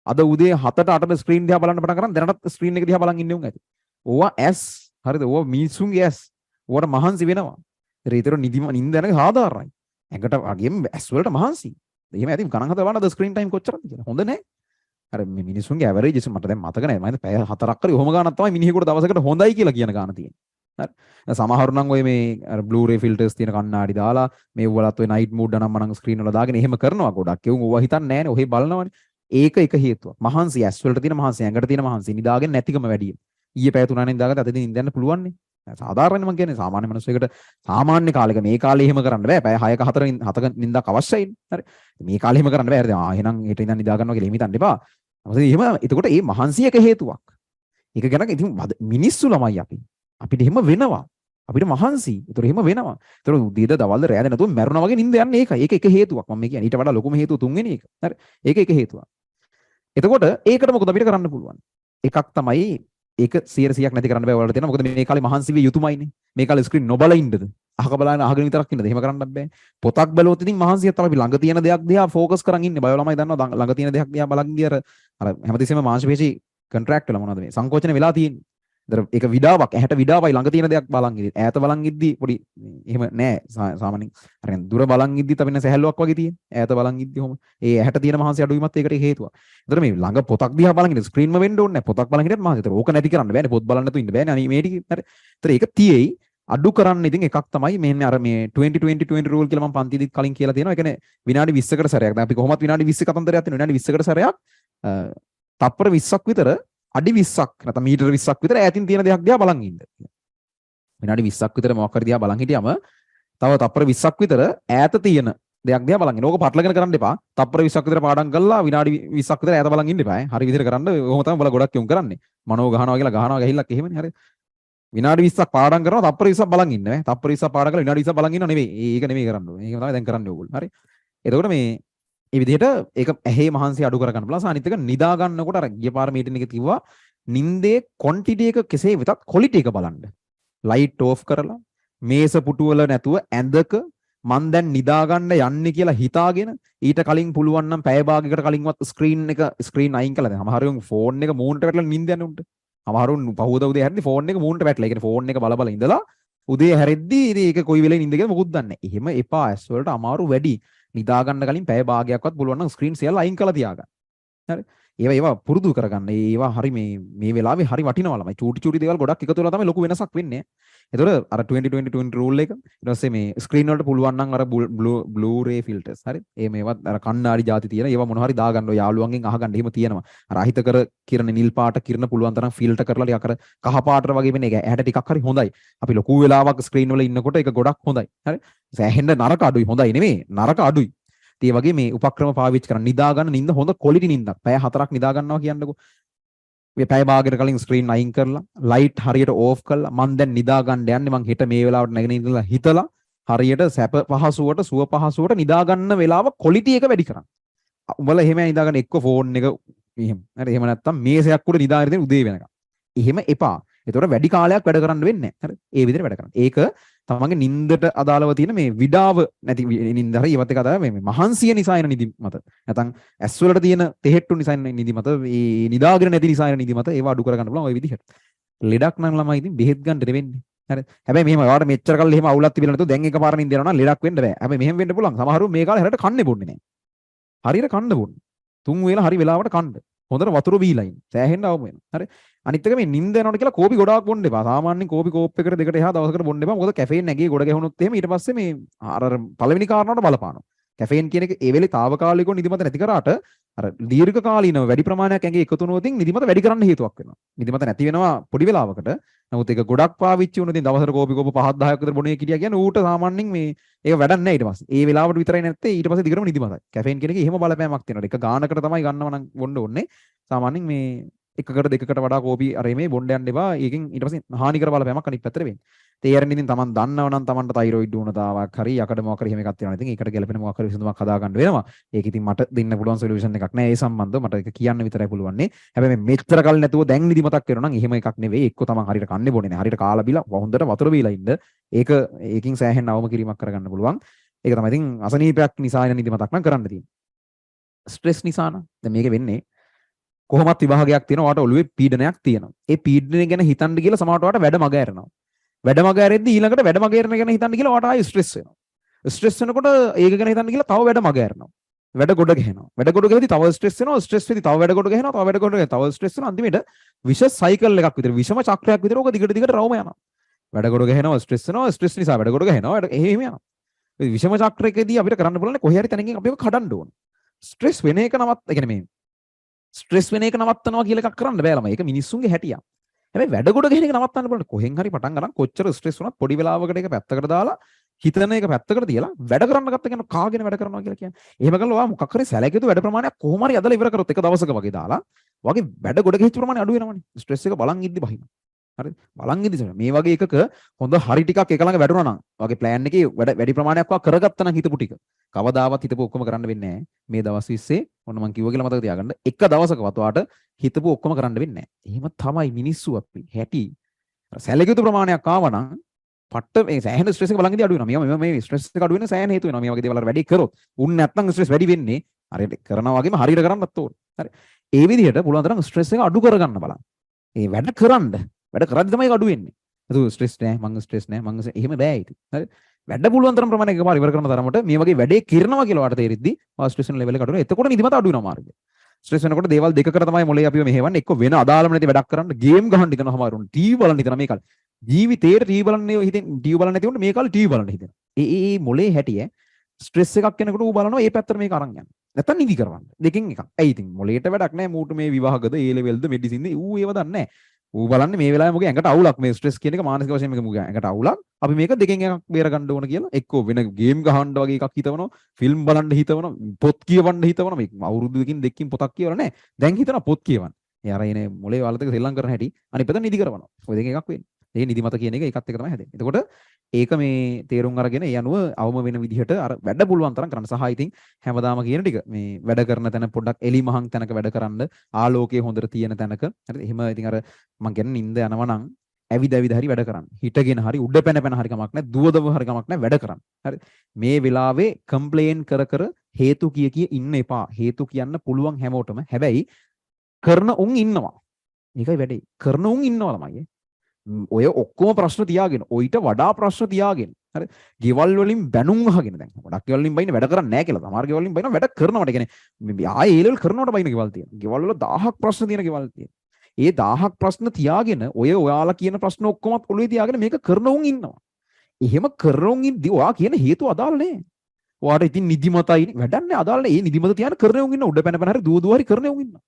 S1: අද උදේ 7ට 8ට ස්ක්‍රීන් දිහා බලන්න පටන් ගන්න දැනටත් ස්ක්‍රීන් එක දිහා බලන් ඉන්නේ උන් ඇති. ඕවා ඇස් හරිද? ඕවා මිනිසුන්ගේ ඇස්. ඕවට මහන්සි වෙනවා. ඒතර නිදිම නිින්ද යන සාධාරණයි. ඇඟට වගේම ඇස් වලට මහන්සි. එහෙම ඇති ගණන් හදලා බලන්න ස්ක්‍රීන් ටයිම් කොච්චරද කියලා. හොඳ නැහැ. අර මේ මිනිසුන්ගේ ඇවරේජ් මට දැන් මතක නැහැ. මම පැය 4ක් කරේ ඔහොම ගානක් තමයි මිනිහෙකුට දවසකට හොඳයි කියලා කියන ගාන තියෙන්නේ. හරි. සමහරු නම් ඔය මේ අර බ්ලූරේ ෆිල්ටර්ස් තියෙන කණ්ණාඩි දාලා මේ වලත් ඔය නයිට් මූඩ් නම් මනම් ස්ක්‍රීන් වල දාගෙන එහෙම කරනවා ගොඩක්. ඒවුන් ඕවා හිතන්නේ නැහැනේ. ඔහේ බලනවනේ. ඒක එක හේතුවක්. මහන්සි ඇස් වලට තියෙන මහන්සි ඇඟට තියෙන මහන්සි නිදාගෙන නැතිකම වැඩි. ඊයේ පැය 3න් දාගත්ත අද දින ඉඳන්න පුළුවන් නේ. සාධාරණයි මම කියන්නේ සාමාන්‍ය මිනිස්සුෙකුට සාමාන්‍ය කාලෙක මේ කාලේ එහෙම කරන්න බෑ. පැය 6ක 7ක නිින්දක් අවශ්‍යයිනේ. හරි. මේ කාලේ එහෙම කරන්න බෑ. හරි. එහෙනම් හෙට ඉඳන් නිදා ගන්නවා කියලා එහෙම හිතන්න එපා. මොකද එහෙම එතකොට මේ මහන්සිය එක හේතුවක්. ඒක ගැන ඉතින් මිනිස්සු ළමයි අපි. අපිට එහෙම වෙනවා. අපිට මහන්සි. ඒතර එහෙම වෙනවා. ඒතර උදේද දවල්ද රැද නැතුව මැරුණා වගේ නිින්ද යන්නේ ඒකයි. ඒක එක හේතුවක්. මම කියන්නේ ඊට වඩා ලොකුම හේතුව තුන්වෙනි එක. හරි. ඒක එක හේතුවක්. එතකොට ඒකට මොකද අපිට කරන්න පුළුවන්? එකක් තමයි ඒක 100%ක් නැති කරන්න බෑ වලට තියෙනවා. මොකද මේ කාලේ මහන්සි විය යුතුමයිනේ. මේ කාලේ ස්ක්‍රීන් නොබල ඉන්නද? අහක බලන අහගෙන විතරක් ඉන්නද? එහෙම කරන්නත් බෑ. පොතක් බැලුවොත් ඉතින් මහන්සියක් තමයි ළඟ තියෙන දෙයක් දිහා ફોකස් කරන් ඉන්නේ. බයෝ ළමයි දන්නවා ළඟ තියෙන දෙයක් දිහා බලන් ඉඳි අර හැමතිස්සෙම මාංශ පේශි කොන්ට්‍රැක්ට් වල මොනවද මේ සංකෝචන වෙලා තියෙන්නේ. ඒක විඩාවක් ඇහැට විඩාවයි ළඟ තියෙන දෙයක් බලන් ඉඳි. ඈත බලන් ඉද්දි පොඩි එහෙම නෑ සාමාන්‍යයෙන්. අර දුර බලන් ඉද්දි තවෙන සැහැල්ලුවක් වගේ තියෙන. ඈත බලන් ඉද්දි කොහොම ඒ ඇහැට තියෙන මහන්සි අඩුවීමත් ඒකට හේතුවක්. ඒතර මේ ළඟ පොතක් දිහා බලන් ඉඳි ස්ක්‍රීන්ම වෙන්න ඕනේ නෑ. පොතක් බලන් හිටියත් මහන්සි. ඒතර ඕක නැති කරන්න බෑනේ. පොත් බලන්න නැතුව ඉන්න බෑනේ. අනේ මේ ටික. හරි. ඒතර ඒක තියෙයි. අඩු කරන්න ඉතින් එකක් තමයි මෙන්න අර මේ 20 රූල් කියලා මම පන්තිදිත් කලින් කියලා තියෙනවා. ඒ කියන්නේ විනාඩි 20කට සැරයක්. දැන් අපි කොහොමත් විනාඩි 20 කතන්දරයක් තියෙනවා. විනාඩි 20කට සැරයක් තප්පර 20ක් විතර අඩි 20ක් නැත්නම් මීටර 20ක් විතර ඈතින් තියෙන දෙයක් දිහා බලන් ඉන්න. විනාඩි 20ක් විතර මොකක් හරි දිහා බලන් හිටියම තව තප්පර 20ක් විතර ඈත තියෙන දෙයක් දිහා බලන් ඉන්න. ඕක පටලගෙන කරන්න එපා. තප්පර 20ක් විතර පාඩම් කරලා විනාඩි 20ක් විතර ඈත බලන් ඉන්න එපා. හරි විදිහට කරන්න. ඔහොම තමයි බල ගොඩක් යොමු කරන්නේ. මනෝ ගහනවා කියලා ගහනවා ගහිල්ලක් එහෙමනේ. හරි. විනාඩි 20ක් පාඩම් කරනවා තප්පර 20ක් බලන් ඉන්න ඈ. තප්පර 20ක් පාඩම් කරලා විනාඩි 20ක් බලන් ඉන්නව නෙවෙයි. ඒක නෙවෙයි කරන්න ඕනේ. ඒක තමයි දැන් කරන්නේ ඕගොල්ලෝ. හරි. එතකොට මේ විදිහට ඒක ඇහි මහන්සිය අඩු කරගන්න පුළුවන්. අනිත් එක නිදා ගන්නකොට අර ගිය පාර මීටින් එකේ කිව්වා නින්දේ ක්වොන්ටිටි එක කෙසේ වෙතත් ක්වොලිටි එක බලන්න. ලයිට් ඕෆ් කරලා මේස පුටු වල නැතුව ඇඳක මන් දැන් නිදා ගන්න යන්නේ කියලා හිතාගෙන ඊට කලින් පුළුවන් නම් පැය භාගයකට කලින්වත් ස්ක්‍රීන් අයින් කළා. දැන් සමහරුන් ෆෝන් එක මූණට වැටලා නිින්ද යන්නේ උන්ට. සමහරුන් පහුවද උදේ හැරෙද්දි ෆෝන් එක මූණට වැටලා. ඒ කියන්නේ ෆෝන් එක බල බල ඉඳලා උදේ හැරෙද්දි ඉතින් ඒක කොයි වෙලේ නිින්ද කියලා මොකුත් දන්නේ නැහැ. එහෙම එපා. ඇස් වලට අමාරු වැඩි. නිදා ගන්න කලින් පැය භාගයක්වත් පුළුවන් නම් ස්ක්‍රීන් සියල්ල අයින් කරලා තියාගන්න. හරි. ඒවා පුරුදු කරගන්න. ඒවා හරි මේ වෙලාවේ හරි වටිනවා ළමයි. චූටි දේවල් ගොඩක් එකතු වෙලා තමයි ලොකු වෙනසක් වෙන්නේ. ඒතකොට අර 20 රූල් එක ඊට පස්සේ මේ ස්ක්‍රීන් වලට පුළුවන් නම් අර බ්ලූරේ ෆිල්ටර්ස් හරි. මේවත් අර කණ්ණාඩි ಜಾති තියෙන ඒවා මොන හරි දාගන්න ඔය යාළුවන්ගෙන් අහගන්න. එහෙම තියෙනවා. අර අහිතකර කිරණ නිල් පාට කිරණ පුළුවන් තරම් ෆිල්ටර් කරලා ටිකක් අර කහ පාටට වගේ වෙන එක ඇහැට ටිකක් හරි හොඳයි. අපි ලොකු වෙලාවක් ස්ක්‍රීන් වල ඉන්නකොට ඒක ගොඩක් හොඳයි. හරි. සෑහෙන්න නරක අඩුයි. හොඳයි නෙමෙයි. නරක අඩුයි. ඒ වගේ මේ උපක්‍රම පාවිච්චි කරන්න නිදා ගන්න නිින්ද හොඳ ක්වොලිටි නිින්දක්. පැය 4ක් නිදා ගන්නවා කියන්නකෝ. මේ පැය භාගයකට කලින් ස්ක්‍රීන් අයින් කරලා ලයිට් හරියට ඕෆ් කරලා මං දැන් නිදා ගන්න යන්නේ මං හෙට මේ වෙලාවට නැගෙන ඉඳලා හිතලා හරියට සැප පහසුවට සුව පහසුවට නිදා ගන්න වෙලාව ක්වොලිටි එක වැඩි කරන්න. උඹලා එහෙම නිදා ගන්න එක්ක ෆෝන් එක එහෙම. හරි එහෙම නැත්තම් මේසයක් උඩ නිදා ඉඳන් උදේ වෙනකම්. එහෙම එපා. ඒතකොට වැඩි කාලයක් වැඩ කරන්න වෙන්නේ නැහැ. හරි. ඒ විදිහට වැඩ කරන්න. ඒක තමන්ගේ නින්දට අදාළව තියෙන මේ විඩාව නැති නින්ද හරි ඉවත් එක අදාළ මේ මහන්සිය නිසා එන නිදි මත. නැත්නම් ඇස් වලට තියෙන තෙහෙට්ටු නිසා එන නිදි මත, මේ නිදාගෙන නැති නිසා එන නිදි මත ඒව අඩු කරගන්න පුළුවන් ওই විදිහට. ලෙඩක් නම් ළමයි ඉතින් බෙහෙත් ගන්න දෙවෙන්නේ. හරි. හැබැයි මෙහෙම ඔයාලට මෙච්චර කල් එහෙම අවුලක් තිබිලා නැතුව දැන් එකපාරට නින්ද යනවා නම් ලෙඩක් වෙන්න බෑ. හැබැයි මෙහෙම වෙන්න පුළුවන්. සමහරව මේ කාලේ හැරට කන්නේ බොන්නේ නැහැ. හරියට කන්න බොන්නේ. 3 වේල හරි වෙලාවට කන්න. හොඳට වතුර බීලා ඉන්න. සෑහෙන්න අවම වෙනවා. හරි. අනිත් එක මේ නිින්ද යනකොට කියලා කෝපි ගොඩාක් බොන්න එපා. සාමාන්‍යයෙන් කෝපි කෝප් එකකට දෙකට එහා දවසකට බොන්න එපා. මොකද කැෆේන් නැගී ගොඩ ගැහුනොත් එහෙම ඊට පස්සේ මේ අර පළවෙනි කාරණාවට බලපානවා. කැෆේන් කියන එක ඒ වෙලේ తాවකාලිකව නිදිමත නැති කරාට අර දීර්ඝ කාලීනව වැඩි ප්‍රමාණයක් ඇඟේ එකතු වුණොතින් නිදිමත වැඩි කරන්න හේතුවක් වෙනවා. නිදිමත නැති වෙනවා පොඩි වෙලාවකට. නමුත් ඒක ගොඩක් පාවිච්චි වුණොත් ඉතින් දවසට කෝපි කෝප 5 10ක් විතර බොනේ කිටියා කියන්නේ ඌට සාමාන්‍යයෙන් මේ ඒක වැඩක් නැහැ ඊට පස්සේ. ඒ වෙලාවට විතරයි නැත්තේ ඊට පස්සේ දිගටම නිදිමතයි. කැෆේන් කියන එකේ එහෙම බලපෑමක් තියෙනවා. එක ගානකට තමයි ගන්නව නම් බොන්න ඕනේ. සාමාන්‍යයෙන් මේ එකකට දෙකකට වඩා කෝපි අර මේ බොන්න යන්න එපා. ඒකෙන් ඊට පස්සේ හානිකර බලපෑමක් අනිත් පැත්තට වෙන්නේ. ඒ අරින් ඉතින් Taman දන්නව නම් Tamanට තයිරොයිඩ් වුණතාවක් හරි යකඩ මොකක් හරි එහෙම එකක් තියෙනවා. ඉතින් ඒකට ගැලපෙන මොකක් හරි විසඳුමක් හදා ගන්න වෙනවා. ඒක ඉතින් මට දෙන්න පුළුවන් සොලියුෂන් එකක් නෑ. ඒ සම්බන්ධව මට ඒක කියන්න විතරයි පුළුවන් නේ. හැබැයි මේ මෙච්චර කල් නැතුව දැන් නිදිමතක් වෙනවා නම් එහෙම එකක් නෙවෙයි. එක්ක Taman හරියට කන්නේ බොන්නේ නෑ. හරියට කාලා බීලා හොඳට වතුර බීලා ඉන්න. ඒකෙන් සෑහෙන අවම කිරීමක් කරගන්න පුළුවන්. ඒක තමයි ඉතින් අසනීපයක් නිසා එන නිදිමතක් නම් කරන්න තියෙන්නේ. ස්ට්‍රෙස් නිසා නම් දැන් මේක වෙන්නේ කොහොමත් විභාගයක් තියෙනවා. ඔයාට ඔළුවේ පීඩනයක් තියෙනවා. ඒ පීඩනය ගැන හිතන්න කියලා සමහරට ඔයාට වැඩ මග ඇරෙනවා. වැඩ මග ඇරෙද්දී ඊළඟට වැඩ මග ඇරෙන ගැන හිතන්න කියලා ඔයාට ආයෙ ස්ට්‍රෙස් වෙනවා. ස්ට්‍රෙස් වෙනකොට ඒක ගැන හිතන්න කියලා තව වැඩ මග ඇරෙනවා. වැඩ ගොඩ ගහනවා. වැඩ ගොඩ ගහද්දී තව ස්ට්‍රෙස් වෙනවා. ස්ට්‍රෙස් වෙද්දී තව වැඩ ගොඩ ගහනවා. තව වැඩ ගොඩ ගහනවා. තව ස්ට්‍රෙස් වෙනවා. අන්තිමට විෂ සයිකල් එකක් විතර විෂම චක්‍රයක් විතර ඕක දිගට දිගට රවම යනවා. වැඩ ගොඩ ගහනවා. ස්ට්‍රෙස් වෙනවා. ස්ට්‍රෙස් නිසා වැඩ ගොඩ ගහනවා. එහෙම යනවා. විෂම චක්‍රයකදී අපිට කරන්න පුළුවන් කොහේ හරි තැනකින් අපිව කඩන්න ඕන. ස්ට්‍රෙස් වෙන එක නවත් ඒ කියන්නේ මේ ස්ට්‍රෙස් වෙන එක නවත්තනවා කියලා එකක් කරන්න බෑ ළමයි. ඒක මිනිස්සුන්ගේ හැටියක්. හැබැයි වැඩ ගොඩ ගහන එක නවත්තන්න බලන්න. කොහෙන් හරි පටන් ගන්න කොච්චර ස්ට්‍රෙස් වුණත් පොඩි වෙලාවකට ඒක පැත්තකට දාලා හිතන එක පැත්තකට තියලා වැඩ කරන්න ගත්ත කියන කාගෙන වැඩ කරනවා කියලා කියන්නේ. එහෙම කළා ඔයා මොකක් හරි සැලකියුතු වැඩ ප්‍රමාණයක් කොහොම හරි අදලා ඉවර කරොත් එක දවසක වගේ දාලා වගේ වැඩ ගොඩ ගෙහිච්ච ප්‍රමාණය අඩු වෙනවනේ. ස්ට්‍රෙස් එක බලන් ඉද්දි බහිනවා. හරිද? බලන් ඉද්දි මේ වගේ එකක හොඳ හරි ටිකක් එක ළඟ වැඩුණා නම් වගේ ප්ලෑන් එකේ වැඩි ප්‍රමාණයක් වා කරගත්තා නම් හිතපු ටික කවදාවත් හිතපු ඔක්කොම කරන්න වෙන්නේ නැහැ. මේ දවස් 20 ඔන්න මම කිව්වා කියලා මතක තියාගන්න. එක දවසකවත් ඔයාට හිතපු ඔක්කොම කරන්න වෙන්නේ නැහැ. එහෙම තමයි මිනිස්සු අපි හැටි. සැලකියුතු ප්‍රමාණයක් ආවනම් පට්ට මේ සෑහෙන ස්ට්‍රෙස් එක බලන් ඉඳි අඩු වෙනවා. මේ ස්ට්‍රෙස් එක අඩු වෙන සෑහෙන හේතු වෙනවා. මේ වගේ දේවල් වල වැඩි කරොත් උන් නැත්තම් ස්ට්‍රෙස් වැඩි වෙන්නේ. හරියට කරනවා වගේම හරියට කරන්නත් ඕනේ. හරි. ඒ විදිහට පුළුවන් තරම් ස්ට්‍රෙස් එක අඩු කරගන්න බලන්න. ඒ වැඩ කරද්දි තමයි ඒක අඩු වෙන්නේ. ඒක ස්ට්‍රෙස් නෑ මං ස්ට්‍රෙස් නෑ මං එහෙම බෑ ඉතින්. හරි. වැඩ පුළුවන් තරම් ප්‍රමාණයක් එකපාර ඉවර කරන තරමට මේ වගේ වැඩේ කරනවා කියලා වට තේරෙද්දි ස්ට්‍රෙස් ලෙවල් එක අඩු වෙනවා. එතකොට නිදිමත අඩු වෙනවා මාර්ගය. ස්ට්‍රෙස් වෙනකොට දේවල් දෙකකට තමයි මොලේ අපිව මෙහෙවන්නේ. එක්ක වෙන අදාළම නැති වැඩක් කරන්න ගේම් ගහන්න හිතනවා සමහරුන්. ටීවී බලන්න හිතනවා මේ කාලේ. ජීවිතේට ටීවී බලන්නේ හිතෙන් ටීවී බලන්නේ නැති වුණා මේ කාලේ ටීවී බලන්න හිතෙනවා. ඒ මොලේ හැටිය ස්ට්‍රෙස් එකක් එනකොට ඌ බලනවා මේ පැත්තට මේක අරන් යන්න. නැත්තම් නිදි කරවන්න. දෙකෙන් එකක්. ඇයි ඉතින් මොලේට වැඩක් නැහැ. මූට මේ විවාහකද ඒ ලෙවල්ද මෙඩිසින්ද ඌ ඒව දන්නේ නැහැ. ඌ බලන්නේ මේ වෙලාවේ මොකද ඇඟට අවුලක් මේ ස්ට්‍රෙස් කියන එක මානසික වශයෙන් මේක මොකද ඇඟට අවුලක්. අපි මේක දෙකෙන් එකක් බේර ගන්න ඕන කියලා එක්කෝ වෙන ගේම් ගහන්න වගේ එකක් හිතවනවා. ෆිල්ම් බලන්න හිතවනවා. පොත් කියවන්න හිතවනවා. මේ අවුරුදු දෙකකින් දෙකකින් පොතක් කියවලා නැහැ. දැන් හිතනවා පොත් කියවන්න. ඒ අර එනේ මොලේ වලතක සෙල්ලම් කරන හැටි අනිත් පැත්ත නිදි කරනවා. ඔය දෙකෙන් එකක් වෙන්නේ. ඒ නිදිමත කියන එක ඒකත් එක තමයි හැදෙන්නේ. එතකොට ඒක මේ තේරුම් අරගෙන ඒ අනුව අවම වෙන විදිහට අර වැඩ පුළුවන් තරම් කරන්න. සහ ඉතින් හැමදාම කියන ටික මේ වැඩ කරන තැන පොඩ්ඩක් එලි මහන් තැනක වැඩ කරන්න, ආලෝකයේ හොඳට තියෙන තැනක. හරිද? එහෙම ඉතින් අර මම කියන්නේ නිින්ද යනවා නම් ඇවිද හරි වැඩ කරන්න. හිටගෙන හරි උඩ පැන හරි කමක් නැහැ. දුවදව හරි කමක් නැහැ වැඩ කරන්න. හරි. මේ වෙලාවේ කම්ප්ලේන් කර හේතු කිය ඉන්න එපා. හේතු කියන්න පුළුවන් හැමෝටම. හැබැයි කරන උන් ඉන්නවා. ඒකයි වැඩේ. කරන උන් ඉන්නවා ළමයි. ඔය ඔක්කොම ප්‍රශ්න තියාගෙන ඔయిత වඩා ප්‍රශ්න තියාගෙන හරි ගෙවල් වලින් බැනුම් අහගෙන දැන් ගොඩක් ගෙවල් වලින් බයින වැඩ කරන්නේ නැහැ කියලා සමහර ගෙවල් වලින් බයින වැඩ කරනවට කියන්නේ ආයේ ඒ ලෙවල් කරනවට බයින ගෙවල් තියෙනවා ගෙවල් වල 1000ක් ප්‍රශ්න තියෙන ගෙවල් තියෙනවා ඒ 1000ක් ප්‍රශ්න තියාගෙන ඔයාලා කියන ප්‍රශ්න ඔක්කොමත් ඔළුවේ තියාගෙන මේක කරන උන් ඉන්නවා එහෙම කරන උන් ඉද්දි ඔයා කියන හේතුව අදාළ නැහැ ඔයාට ඉතින් නිදිමතයි වැඩක් නැහැ අදාළ නැහැ ඒ නිදිමත තියාන කරන උන් ඉන්න උඩ පැන හරි දුව හරි කරන උන් ඉන්නවා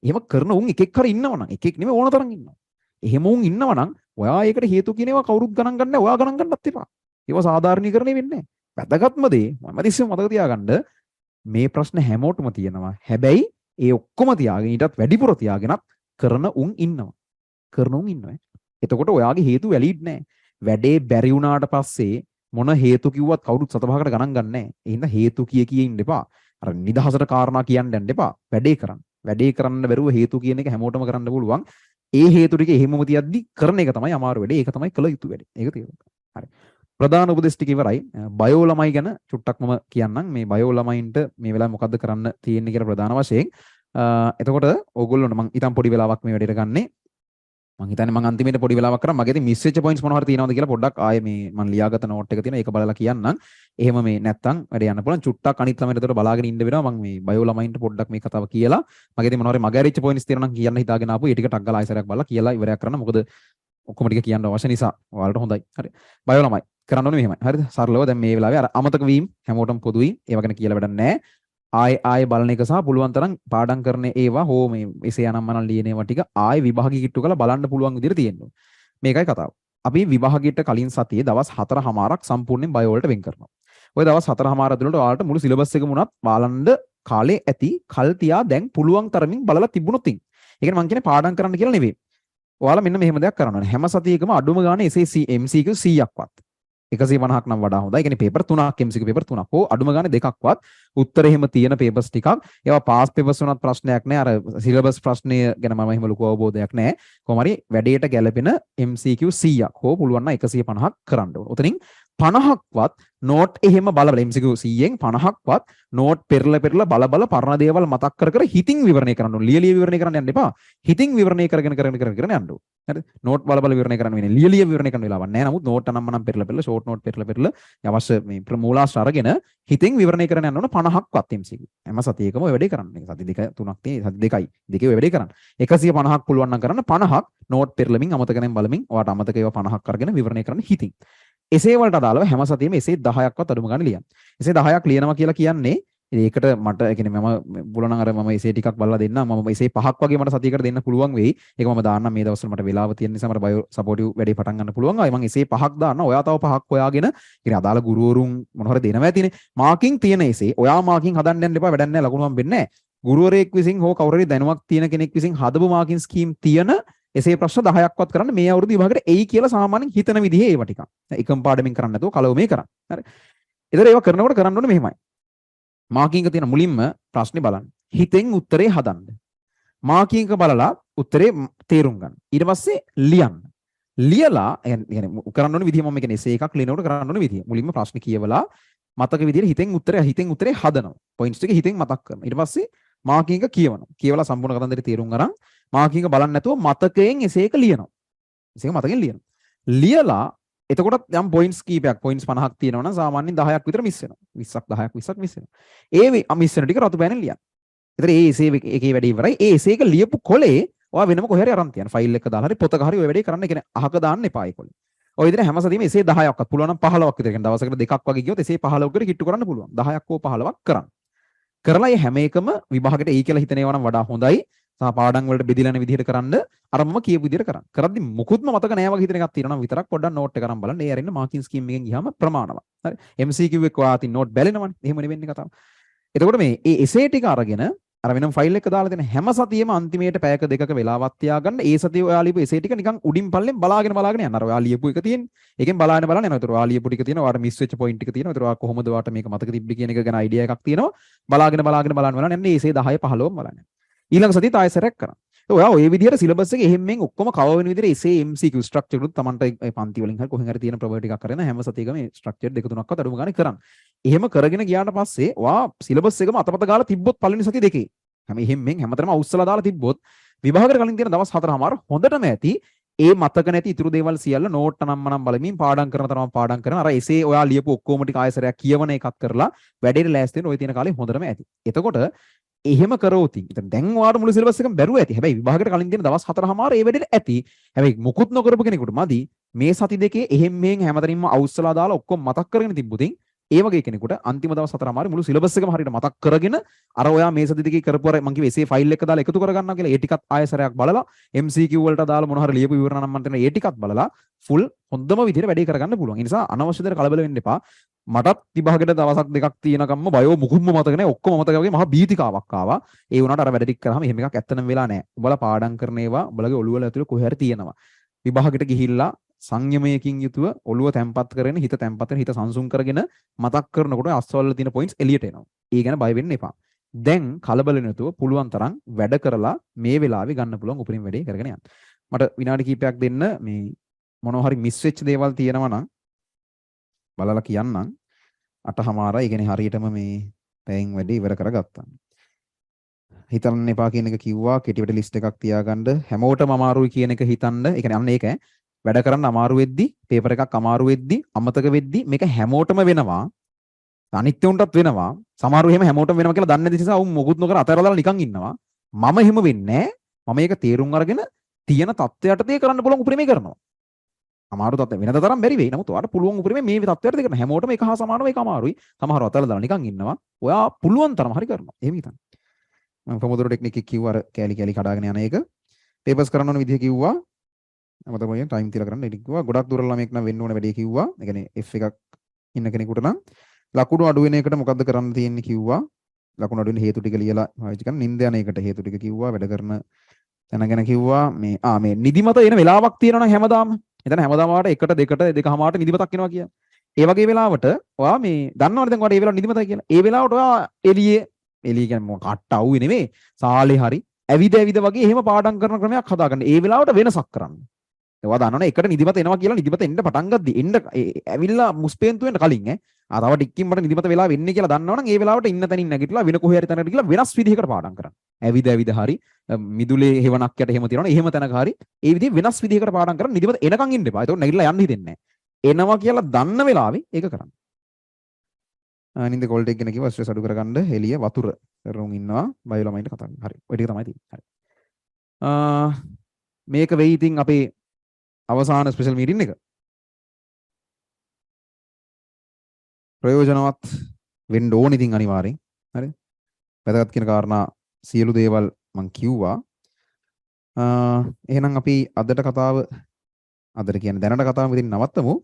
S1: එහෙම කරන උන් එකෙක් හරි ඉන්නවනම් එකෙක් නෙමෙයි ඕන තරම් ඉන්නවා එහෙම උන් ඉන්නවනම් ඔයා ඒකට හේතු කියන ඒවා කවුරුත් ගණන් ගන්න නැහැ. ඔයා ගණන් ගන්නත් එපා. ඒවා සාධාරණීකරණය වෙන්නේ නැහැ. වැදගත්ම දේ මම ඉතින් මතක තියාගන්න මේ ප්‍රශ්න හැමෝටම තියෙනවා. හැබැයි ඒ ඔක්කොම තියාගෙන ඊටත් වැඩිපුර තියාගෙනත් කරන උන් ඉන්නවා. කරන උන් ඉන්නවා. එතකොට ඔයාගේ හේතු වැලිඩ් නැහැ. වැඩේ බැරි වුණාට පස්සේ මොන හේතු කිව්වත් කවුරුත් සතපහකට ගණන් ගන්න නැහැ. ඒ හින්දා හේතු කිය ඉන්න එපා. අර නිදහසට කාරණා කියන්න යන්න එපා. වැඩේ කරන්න. වැඩේ කරන්න බැරුව හේතු කියන එක හැමෝටම කරන්න පුළුවන්. ඒ හේතු ටික එහෙමම තියද්දි කරන එක තමයි අමාරු වැඩේ. ඒක තමයි කළ යුතු වැඩේ. ඒක තේරුම් ගන්න. හරි. ප්‍රධාන උපදේශ ටික ඉවරයි. බයෝ ළමයි ගැන චුට්ටක් මම කියන්නම්. මේ බයෝ ළමයින්ට මේ වෙලාවේ මොකද්ද කරන්න තියෙන්නේ කියලා ප්‍රධාන වශයෙන්. එතකොට ඕගොල්ලොන්ට මම ඊටම් පොඩි වෙලාවක් මේ වැඩේට ගන්නේ. මං හිතන්නේ මං අන්තිමේට පොඩි වෙලාවක් කරා මගේ ඉතින් මිස් වෙච්ච පොයින්ට්ස් මොනවා හරි තියෙනවද කියලා පොඩ්ඩක් ආයේ මේ මං ලියාගත්ත නෝට් එක තියෙනවා ඒක බලලා කියන්නම්. එහෙම මේ නැත්තම් වැඩ යන්න පුළුවන්. චුට්ටක් අනිත් ළමයින්ට උඩ බලාගෙන ඉන්න වෙනවා. මං මේ බයෝ ළමයින්ට පොඩ්ඩක් මේ කතාව කියලා මගේ ඉතින් මොනවා හරි මග ඇරිච්ච පොයින්ට්ස් තියෙනවා නම් කියන්න හිතාගෙන ආපු ඒ ටික ටක් ගාලා ආයෙසරයක් බලලා කියලා ඉවරයක් කරන්න. මොකද ඔක්කොම ටික කියන්න අවශ්‍ය නිසා ඔයාලට හොඳයි. හරි. බයෝ ළමයි කරන්න ඕනේ මෙහෙමයි. හරිද? සරලව දැන් මේ වෙලාවේ අර අමතක වීම හැමෝටම පොදුයි. ඒව ගැන කියලා වැඩක් නැහැ. ආය බලන එක සහ පුළුවන් තරම් පාඩම් කරන ඒවා හෝ මේ එසේ යනම් මනම් ලියන ඒවා ටික ආය විභාගී කිට්ටු කරලා බලන්න පුළුවන් විදිහට තියෙනවා. මේකයි කතාව. අපි විභාගයට කලින් සතියේ දවස් 4:00මාරක් සම්පූර්ණයෙන් බයෝ වලට වෙන් කරනවා. ඔය දවස් 4:00මාර ඇතුළත ඔයාලට මුළු සිලබස් එකම උනත් බලන්න කාලේ ඇති කල් තියා දැන් පුළුවන් තරමින් බලලා තිබුණොත් ඉතින්. ඒ කියන්නේ මං කියන්නේ පාඩම් කරන්න කියලා නෙවෙයි. ඔයාලා මෙන්න මෙහෙම දෙයක් කරන්න ඕනේ. හැම සතියකම අඩුම ගානේ එසේ MCQ 100ක්වත් 150ක් නම් වඩා හොඳයි. ඒ කියන්නේ පේපර් 3ක් MCQ පේපර් 3ක් හෝ අඩුම ගානේ දෙකක්වත් උත්තර එහෙම තියෙන පේපර්ස් ටිකක්. ඒවා පාස් පේපර්ස් වුණත් ප්‍රශ්නයක් නෑ. අර සිලබස් ප්‍රශ්නය ගැන මම එහෙම ලොකු අවබෝධයක් නෑ. කොහොම හරි වැඩේට ගැලපෙන MCQ 100ක් හෝ පුළුවන් නම් 150ක් කරන්න ඕන. උතනින් 50ක්වත් නෝට් එහෙම බල MCQ 100න් 50ක්වත් නෝට් පෙරලා බල පරණ දේවල් මතක් කර හිතින් විවරණය කරන්න ඕන. ලියලිය විවරණය කරන්න යන්න එපා. හිතින් විවරණය කරගෙන යන්න ඕන. හරිද? නෝට් බල විවරණය කරන්න වෙන්නේ. ලියලිය විවරණය කරන්න වෙලාවක් නැහැ. නමුත් නෝට් අනම් මනම් පෙරලා ෂෝට් නෝට් පෙරලා අවශ්‍ය මේ මූලාශ්‍ර අරගෙන හිතින් විවරණය කරන්න යන්න ඕන 50ක්වත් MCQ. හැම සතියකම ඔය වැඩේ කරන්න. සති දෙක තුනක් තියෙයි. සති දෙකයි. දෙකේ ඔය වැඩේ කරන්න. 150ක් පුළුවන් නම් කරන්න 50ක් නෝට් පෙරලමින් අමතකයෙන් බලමින් ඔයාට අමතක ඒවා 50ක් අරගෙන විවරණය කරන්න හිතින්. එසේ වලට අදාළව හැම සතියෙම එසේ 10ක්වත් අඩුම ගන්න ලියන්න. එසේ 10ක් ලියනවා කියලා කියන්නේ ඒකට මට කියන්නේ මම බුලනම් අර මම එසේ ටිකක් බලලා දෙන්න මම එසේ 5ක් වගේ මට සතියකට දෙන්න පුළුවන් වෙයි. ඒක මම දාන්නම් මේ දවස්වල මට වෙලාව තියෙන නිසා මට බයෝ සපෝටිව් වැඩේ පටන් ගන්න පුළුවන්. ආයි මම එසේ 5ක් දාන්න. ඔයා තව 5ක් හොයාගෙන කියන්නේ අදාළ ගුරුවරුන් මොන හරි දෙනවා ඇතිනේ. මාකින් තියෙන එසේ ඔයා මාකින් හදන්න යන්න එපා. වැඩක් නැහැ. ලකුණු හම්බෙන්නේ නැහැ. ගුරුවරයෙක් විසින් හෝ කවුරු හරි දැනුමක් තියෙන කෙනෙක් විසින් හදපු මාකින් ස්කීම් තියෙන එසේ ප්‍රශ්න 10ක්වත් කරන්න මේ අවුරුදු විභාගයට එයි කියලා සාමාන්‍යයෙන් හිතන විදිහේ ඒවා ටිකක්. එකම පාඩමින් කරන්න නැතුව කලව මේ කරන්න. හරි. ඒතර ඒවා කරනකොට කරන්න ඕනේ මෙහෙමයි. මාකින් එක තියෙන මුලින්ම ප්‍රශ්නේ බලන්න. හිතෙන් උත්තරේ හදන්න. මාකින් එක බලලා උත්තරේ තේරුම් ගන්න. ඊට පස්සේ ලියන්න. ලියලා يعني කරන්න ඕනේ විදිහ මම කියන්නේ එසේ එකක් ලියනකොට කරන්න ඕනේ විදිහ. මුලින්ම ප්‍රශ්නේ කියවලා මතක විදිහට හිතෙන් උත්තරේ හදනවා. පොයින්ට්ස් ටික හිතෙන් මතක් කරනවා. ඊට පස්සේ මාකින් එක කියවනවා. කියවලා සම්පූර්ණ කතන්දරේ තේරුම් අරන් මාකින් එක බලන්න නැතුව මතකයෙන් එසේ එක ලියනවා. එසේ එක මතකයෙන් ලියනවා. ලියලා එතකොට යම් පොයින්ට්ස් කීපයක් පොයින්ට්ස් 50ක් තියෙනවා නම් සාමාන්‍යයෙන් 10ක් විතර මිස් වෙනවා. 20ක් මිස් වෙනවා. ඒ මිස් වෙන ටික රතු පෑනෙන් ලියන්න. ඒතර ඒ එසේ එකේ වැඩේ ඉවරයි. ඒ එසේ එක ලියපු කොලේ ඔයා වෙනම කොහේ හරි අරන් තියන්න. ෆයිල් එක දාලා හරි පොතක හරි ඔය වැඩේ කරන්න. ඒ කියන්නේ අහක දාන්න එපා ඒ කොලේ. ඔය විදිහට හැම සතියෙම එසේ 10ක්වත් පුළුවන් නම් 15ක් විතර. කියන්නේ දවසකට දෙකක් වගේ ගියොත් එසේ 15කට කිට්ටු කරන්න පුළුවන්. 10ක් හෝ 15ක් කරන්න. කරලා මේ හැම එකම විභාගයට එයි කියලා හිතන ඒවා නම් වඩා හොඳයි. සහ පාඩම් වලට බෙදිලා යන විදිහට කරන්න අර මම කියපු විදිහට කරන්න. කරද්දි මුකුත්ම මතක නැහැ වගේ හිතන එකක් තියෙනවා නම් විතරක් පොඩ්ඩක් නෝට් එක අරන් බලන්න. ඒ අරින්න මාකින් ස්කීම් එකෙන් ගියාම ප්‍රමාණවත්. හරි. MCQ එක ඔයාලා නෝට් බැලෙනවනේ. එහෙම නෙවෙන්නේ කතාව. එතකොට මේ එසේ ටික අරගෙන අර වෙනම ෆයිල් එක දාලා දෙන හැම සතියෙම අන්තිමේට පැයක දෙකක වෙලාවක් තියාගන්න. ඒ සතියේ ඔයා ලියපු එසේ ටික නිකන් උඩින් පල්ලෙන් බලාගෙන යන්න. අර ඔයා ලියපු එක තියෙන්නේ. ඒකෙන් බලාගෙන යනවා. ඒතර ඔයා ලියපු ටික තියෙනවා. ඔයාට මිස් වෙච්ච පොයින්ට් ටික තියෙනවා. ඒතර ඔයා කොහොමද ඔයාට මේක මතක තිබ්බේ කියන එක ගැන අයිඩියා එකක් තියෙනවා. බලාගෙන යන්න. එන්නේ එසේ 10 15ම බලන්න. ඊළඟ සතියේ ආයෙසරයක් කරන්න. ඔයා ඔය විදිහට සිලබස් එකේ එහෙම්ෙන් ඔක්කොම කවර් වෙන විදිහට එසේ MCQ ස්ට්‍රක්චර් උත් Tamanට පන්ති වලින් හරි කොහෙන් හරි තියෙන ප්‍රොවර්ටි එකක් කරගෙන හැම සතියකම මේ ස්ට්‍රක්චර් දෙක තුනක්වත් අඩුම ගානේ කරන්න. එහෙම කරගෙන ගියාට පස්සේ ඔයා සිලබස් එකම අතපත ගාලා තිබ්බොත් පළවෙනි සතිය දෙකේ හැම එහෙම්ෙන් හැමතරම අවුස්සලා දාලා තිබ්බොත් විභාගයට කලින් තියෙන දවස් 4මාර හොඳටම ඇති. ඒ මතක නැති ඉතුරු දේවල් සියල්ල නෝට් නම් බලමින් පාඩම් කරන තරම පාඩම් කරන අර එසේ ඔයා ලියපු ඔක්කොම ටික ආයසරයක් කියවන එකක් කරලා වැඩේට ලෑස්ති වෙන ඔය තියෙන කාලේ හොඳටම ඇති. එතකොට එහෙම කරෝති. දැන් ඔයාලට මුළු සිලබස් එකම බැරුව ඇති. හැබැයි විභාගයට කලින් තියෙන දවස් 4මාර ඒ වැඩේට ඇති. හැබැයි මුකුත් නොකරපු කෙනෙකුට මදි මේ සති දෙකේ එහෙම් මෙහෙන් හැමතැනින්ම අවුස්සලා දාලා ඔක්කොම මතක් කරගෙන තිබ්බුතින් ඒ වගේ කෙනෙකුට අන්තිම දවස් 4මාර මුළු සිලබස් එකම හරියට මතක් කරගෙන අර ඔයා මේ සති දෙකේ කරපු අර මං කිව්වේ එසේ ෆයිල් එක දාලා එකතු කරගන්නවා කියලා ඒ ටිකත් ආයෙසරයක් බලලා MCQ වලට දාලා මොන හරි ලියපු විවරණ නම් මන් ඒ ටිකත් බලලා ෆුල් හොඳම විදිහට වැඩේ කරගන්න පුළුවන්. ඒ නිසා අනවශ්‍ය දෙයට කලබල වෙන්න එපා. මටත් විභාගෙට දවසක් දෙකක් තියෙනකම්ම බයෝ මුකුත්ම මතක නැහැ. ඔක්කොම මතක වගේ මහා බීතිකාවක් ආවා. ඒ වුණාට අර වැඩ ටික කරාම එහෙම එකක් ඇත්තටම වෙලා නැහැ. උඹලා පාඩම් කරන ඒවා උඹලගේ ඔළුව වල ඇතුලේ කොහේ හරි තියෙනවා. විභාගෙට ගිහිල්ලා සංයමයකින් යුතුව ඔළුව තැම්පත් කරගෙන හිත තැම්පත් කරගෙන හිත සංසුන් කරගෙන මතක් කරනකොට අස්වල තියෙන පොයින්ට්ස් එළියට එනවා. ඒ ගැන බය වෙන්න එපා. දැන් කලබල නැතුව පුළුවන් තරම් වැඩ කරලා මේ වෙලාවේ ගන්න පුළුවන් උපරිම වැඩේ කරගෙන යන්න. මට විනාඩි කිහිපයක් දෙන්න මේ මොනවා හරි මිස් වෙච්ච දේවල් තියෙනවා නම් බලලා කියන්නම්. 8:00මාරයි. ඒ කියන්නේ හරියටම මේ පැයෙන් වැඩේ ඉවර කරගත්තා. හිතන්න එපා කියන එක කිව්වා. කෙටිවට ලිස්ට් එකක් තියාගන්න. හැමෝටම අමාරුයි කියන එක හිතන්න. ඒ කියන්නේ අන්න ඒක වැඩ කරන්න අමාරු වෙද්දි, පේපර් එකක් අමාරු වෙද්දි, අමතක වෙද්දි මේක හැමෝටම වෙනවා. අනිත් උන්ටත් වෙනවා. සමහරව එහෙම හැමෝටම වෙනවා කියලා දන්නේ නැති නිසා උන් මොකුත් නොකර අතහැරලා නිකන් ඉන්නවා. මම එහෙම වෙන්නේ නැහැ. මම මේක තේරුම් අරගෙන තියෙන තත්ත්වයට තේ කරන්න පුළුවන් උපරිමේ කරනවා. අමාරු තත්ත්ව වෙනද තරම් බැරි වෙයි. නමුත් ඔයාලට පුළුවන් උපරිමේ මේ තත්ත්වයට තේ කරන හැමෝටම එක හා සමානව ඒක අමාරුයි. සමහරව අතහැරලා නිකන් ඉන්නවා. ඔයා පුළුවන් තරම් හරි කරනවා. එහෙම හිතන්න. මම පොමොදොරෝ ටෙක්නික් එක කිව්වා අර කෑලි කෑලි කඩාගෙන යන එක. පේපර්ස් කරන්න ඕන විදිහ කිව්වා. මම තමයි ටයිම් තියලා කරන්න ඉතින් කිව්වා. ගොඩක් දුර ළමෙක් නම් වෙන්න ඕන වැඩේ කිව්වා. ඒ කියන්නේ F එකක් ඉන්න කෙනෙකුට නම් ලකුණු අඩු වෙන එකට මොකද්ද කරන්න තියෙන්නේ කිව්වා. ලකුණු අඩු වෙන හේතු ටික ලියලා පාවිච්චි කරන්න. නිින්ද යන එකට හේතු ටික කිව්වා. වැඩ කරන තැන ගැන කිව්වා. මේ නිදිමත එන වෙලාවක් තියෙනවා නම් හැමදාම. එතන හැමදාම වාට එකට දෙකට දෙකමාරට නිදිමතක් එනවා කියලා. ඒ වගේ වෙලාවට ඔයා මේ දන්නවද දැන් ඔයාට ඒ වෙලාවට නිදිමතයි කියලා. ඒ වෙලාවට ඔයා එළිය කියන්නේ මොකක් කට්ට අවුවේ නෙමෙයි. සාලේ හරි ඇවිද වගේ එහෙම පාඩම් කරන ක්‍රමයක් හදාගන්න. ඒ වෙලාවට වෙනසක් කරන්න. ඒවා දන්නවනේ එකට නිදිමත එනවා කියලා නිදිමත එන්න පටන් ගද්දි එන්න ඇවිල්ලා මුස්පේන්තු වෙන්න කලින් තව ටිකකින් මට නිදිමත වෙලා වෙන්නේ කියලා දන්නවනම් ඒ වෙලාවට ඉන්න තැනින් නැගිටලා වෙන කොහේ හරි තැනකට ගිහලා වෙනස් විදිහකට පාඩම් කරන්න. ඇවිද හරි මිදුලේ හේවණක් යට එහෙම තියනවනේ එහෙම තැනක හරි ඒ විදිහ වෙනස් විදිහකට පාඩම් කරන්න නිදිමත එනකන් ඉන්න එපා. ඒතකොට නැගිටලා යන්න හිතෙන්නේ නැහැ. එනවා කියලා දන්න වෙලාවේ ඒක කරන්න. නින්ද කෝල්ඩ් එක ගැන කිව්වා ස්ට්‍රෙස් අඩු කරගන්න එළිය වතුර කරුන් ඉන්නවා බයෝ ළමයින්ට කතා කරන්න. හරි. ඔය ටික තමයි තියෙන්නේ. හරි. මේක වෙයි ඉතින් අපේ අවසාන ස්පෙෂල් මීටින් එක. ප්‍රයෝජනවත් වෙන්න ඕන ඉතින් අනිවාර්යෙන්. හරි. වැදගත් කියන කාරණා සියලු දේවල් මම කිව්වා. එහෙනම් අපි අදට කියන්නේ දැනට කතාව මෙතන නවත්තමු.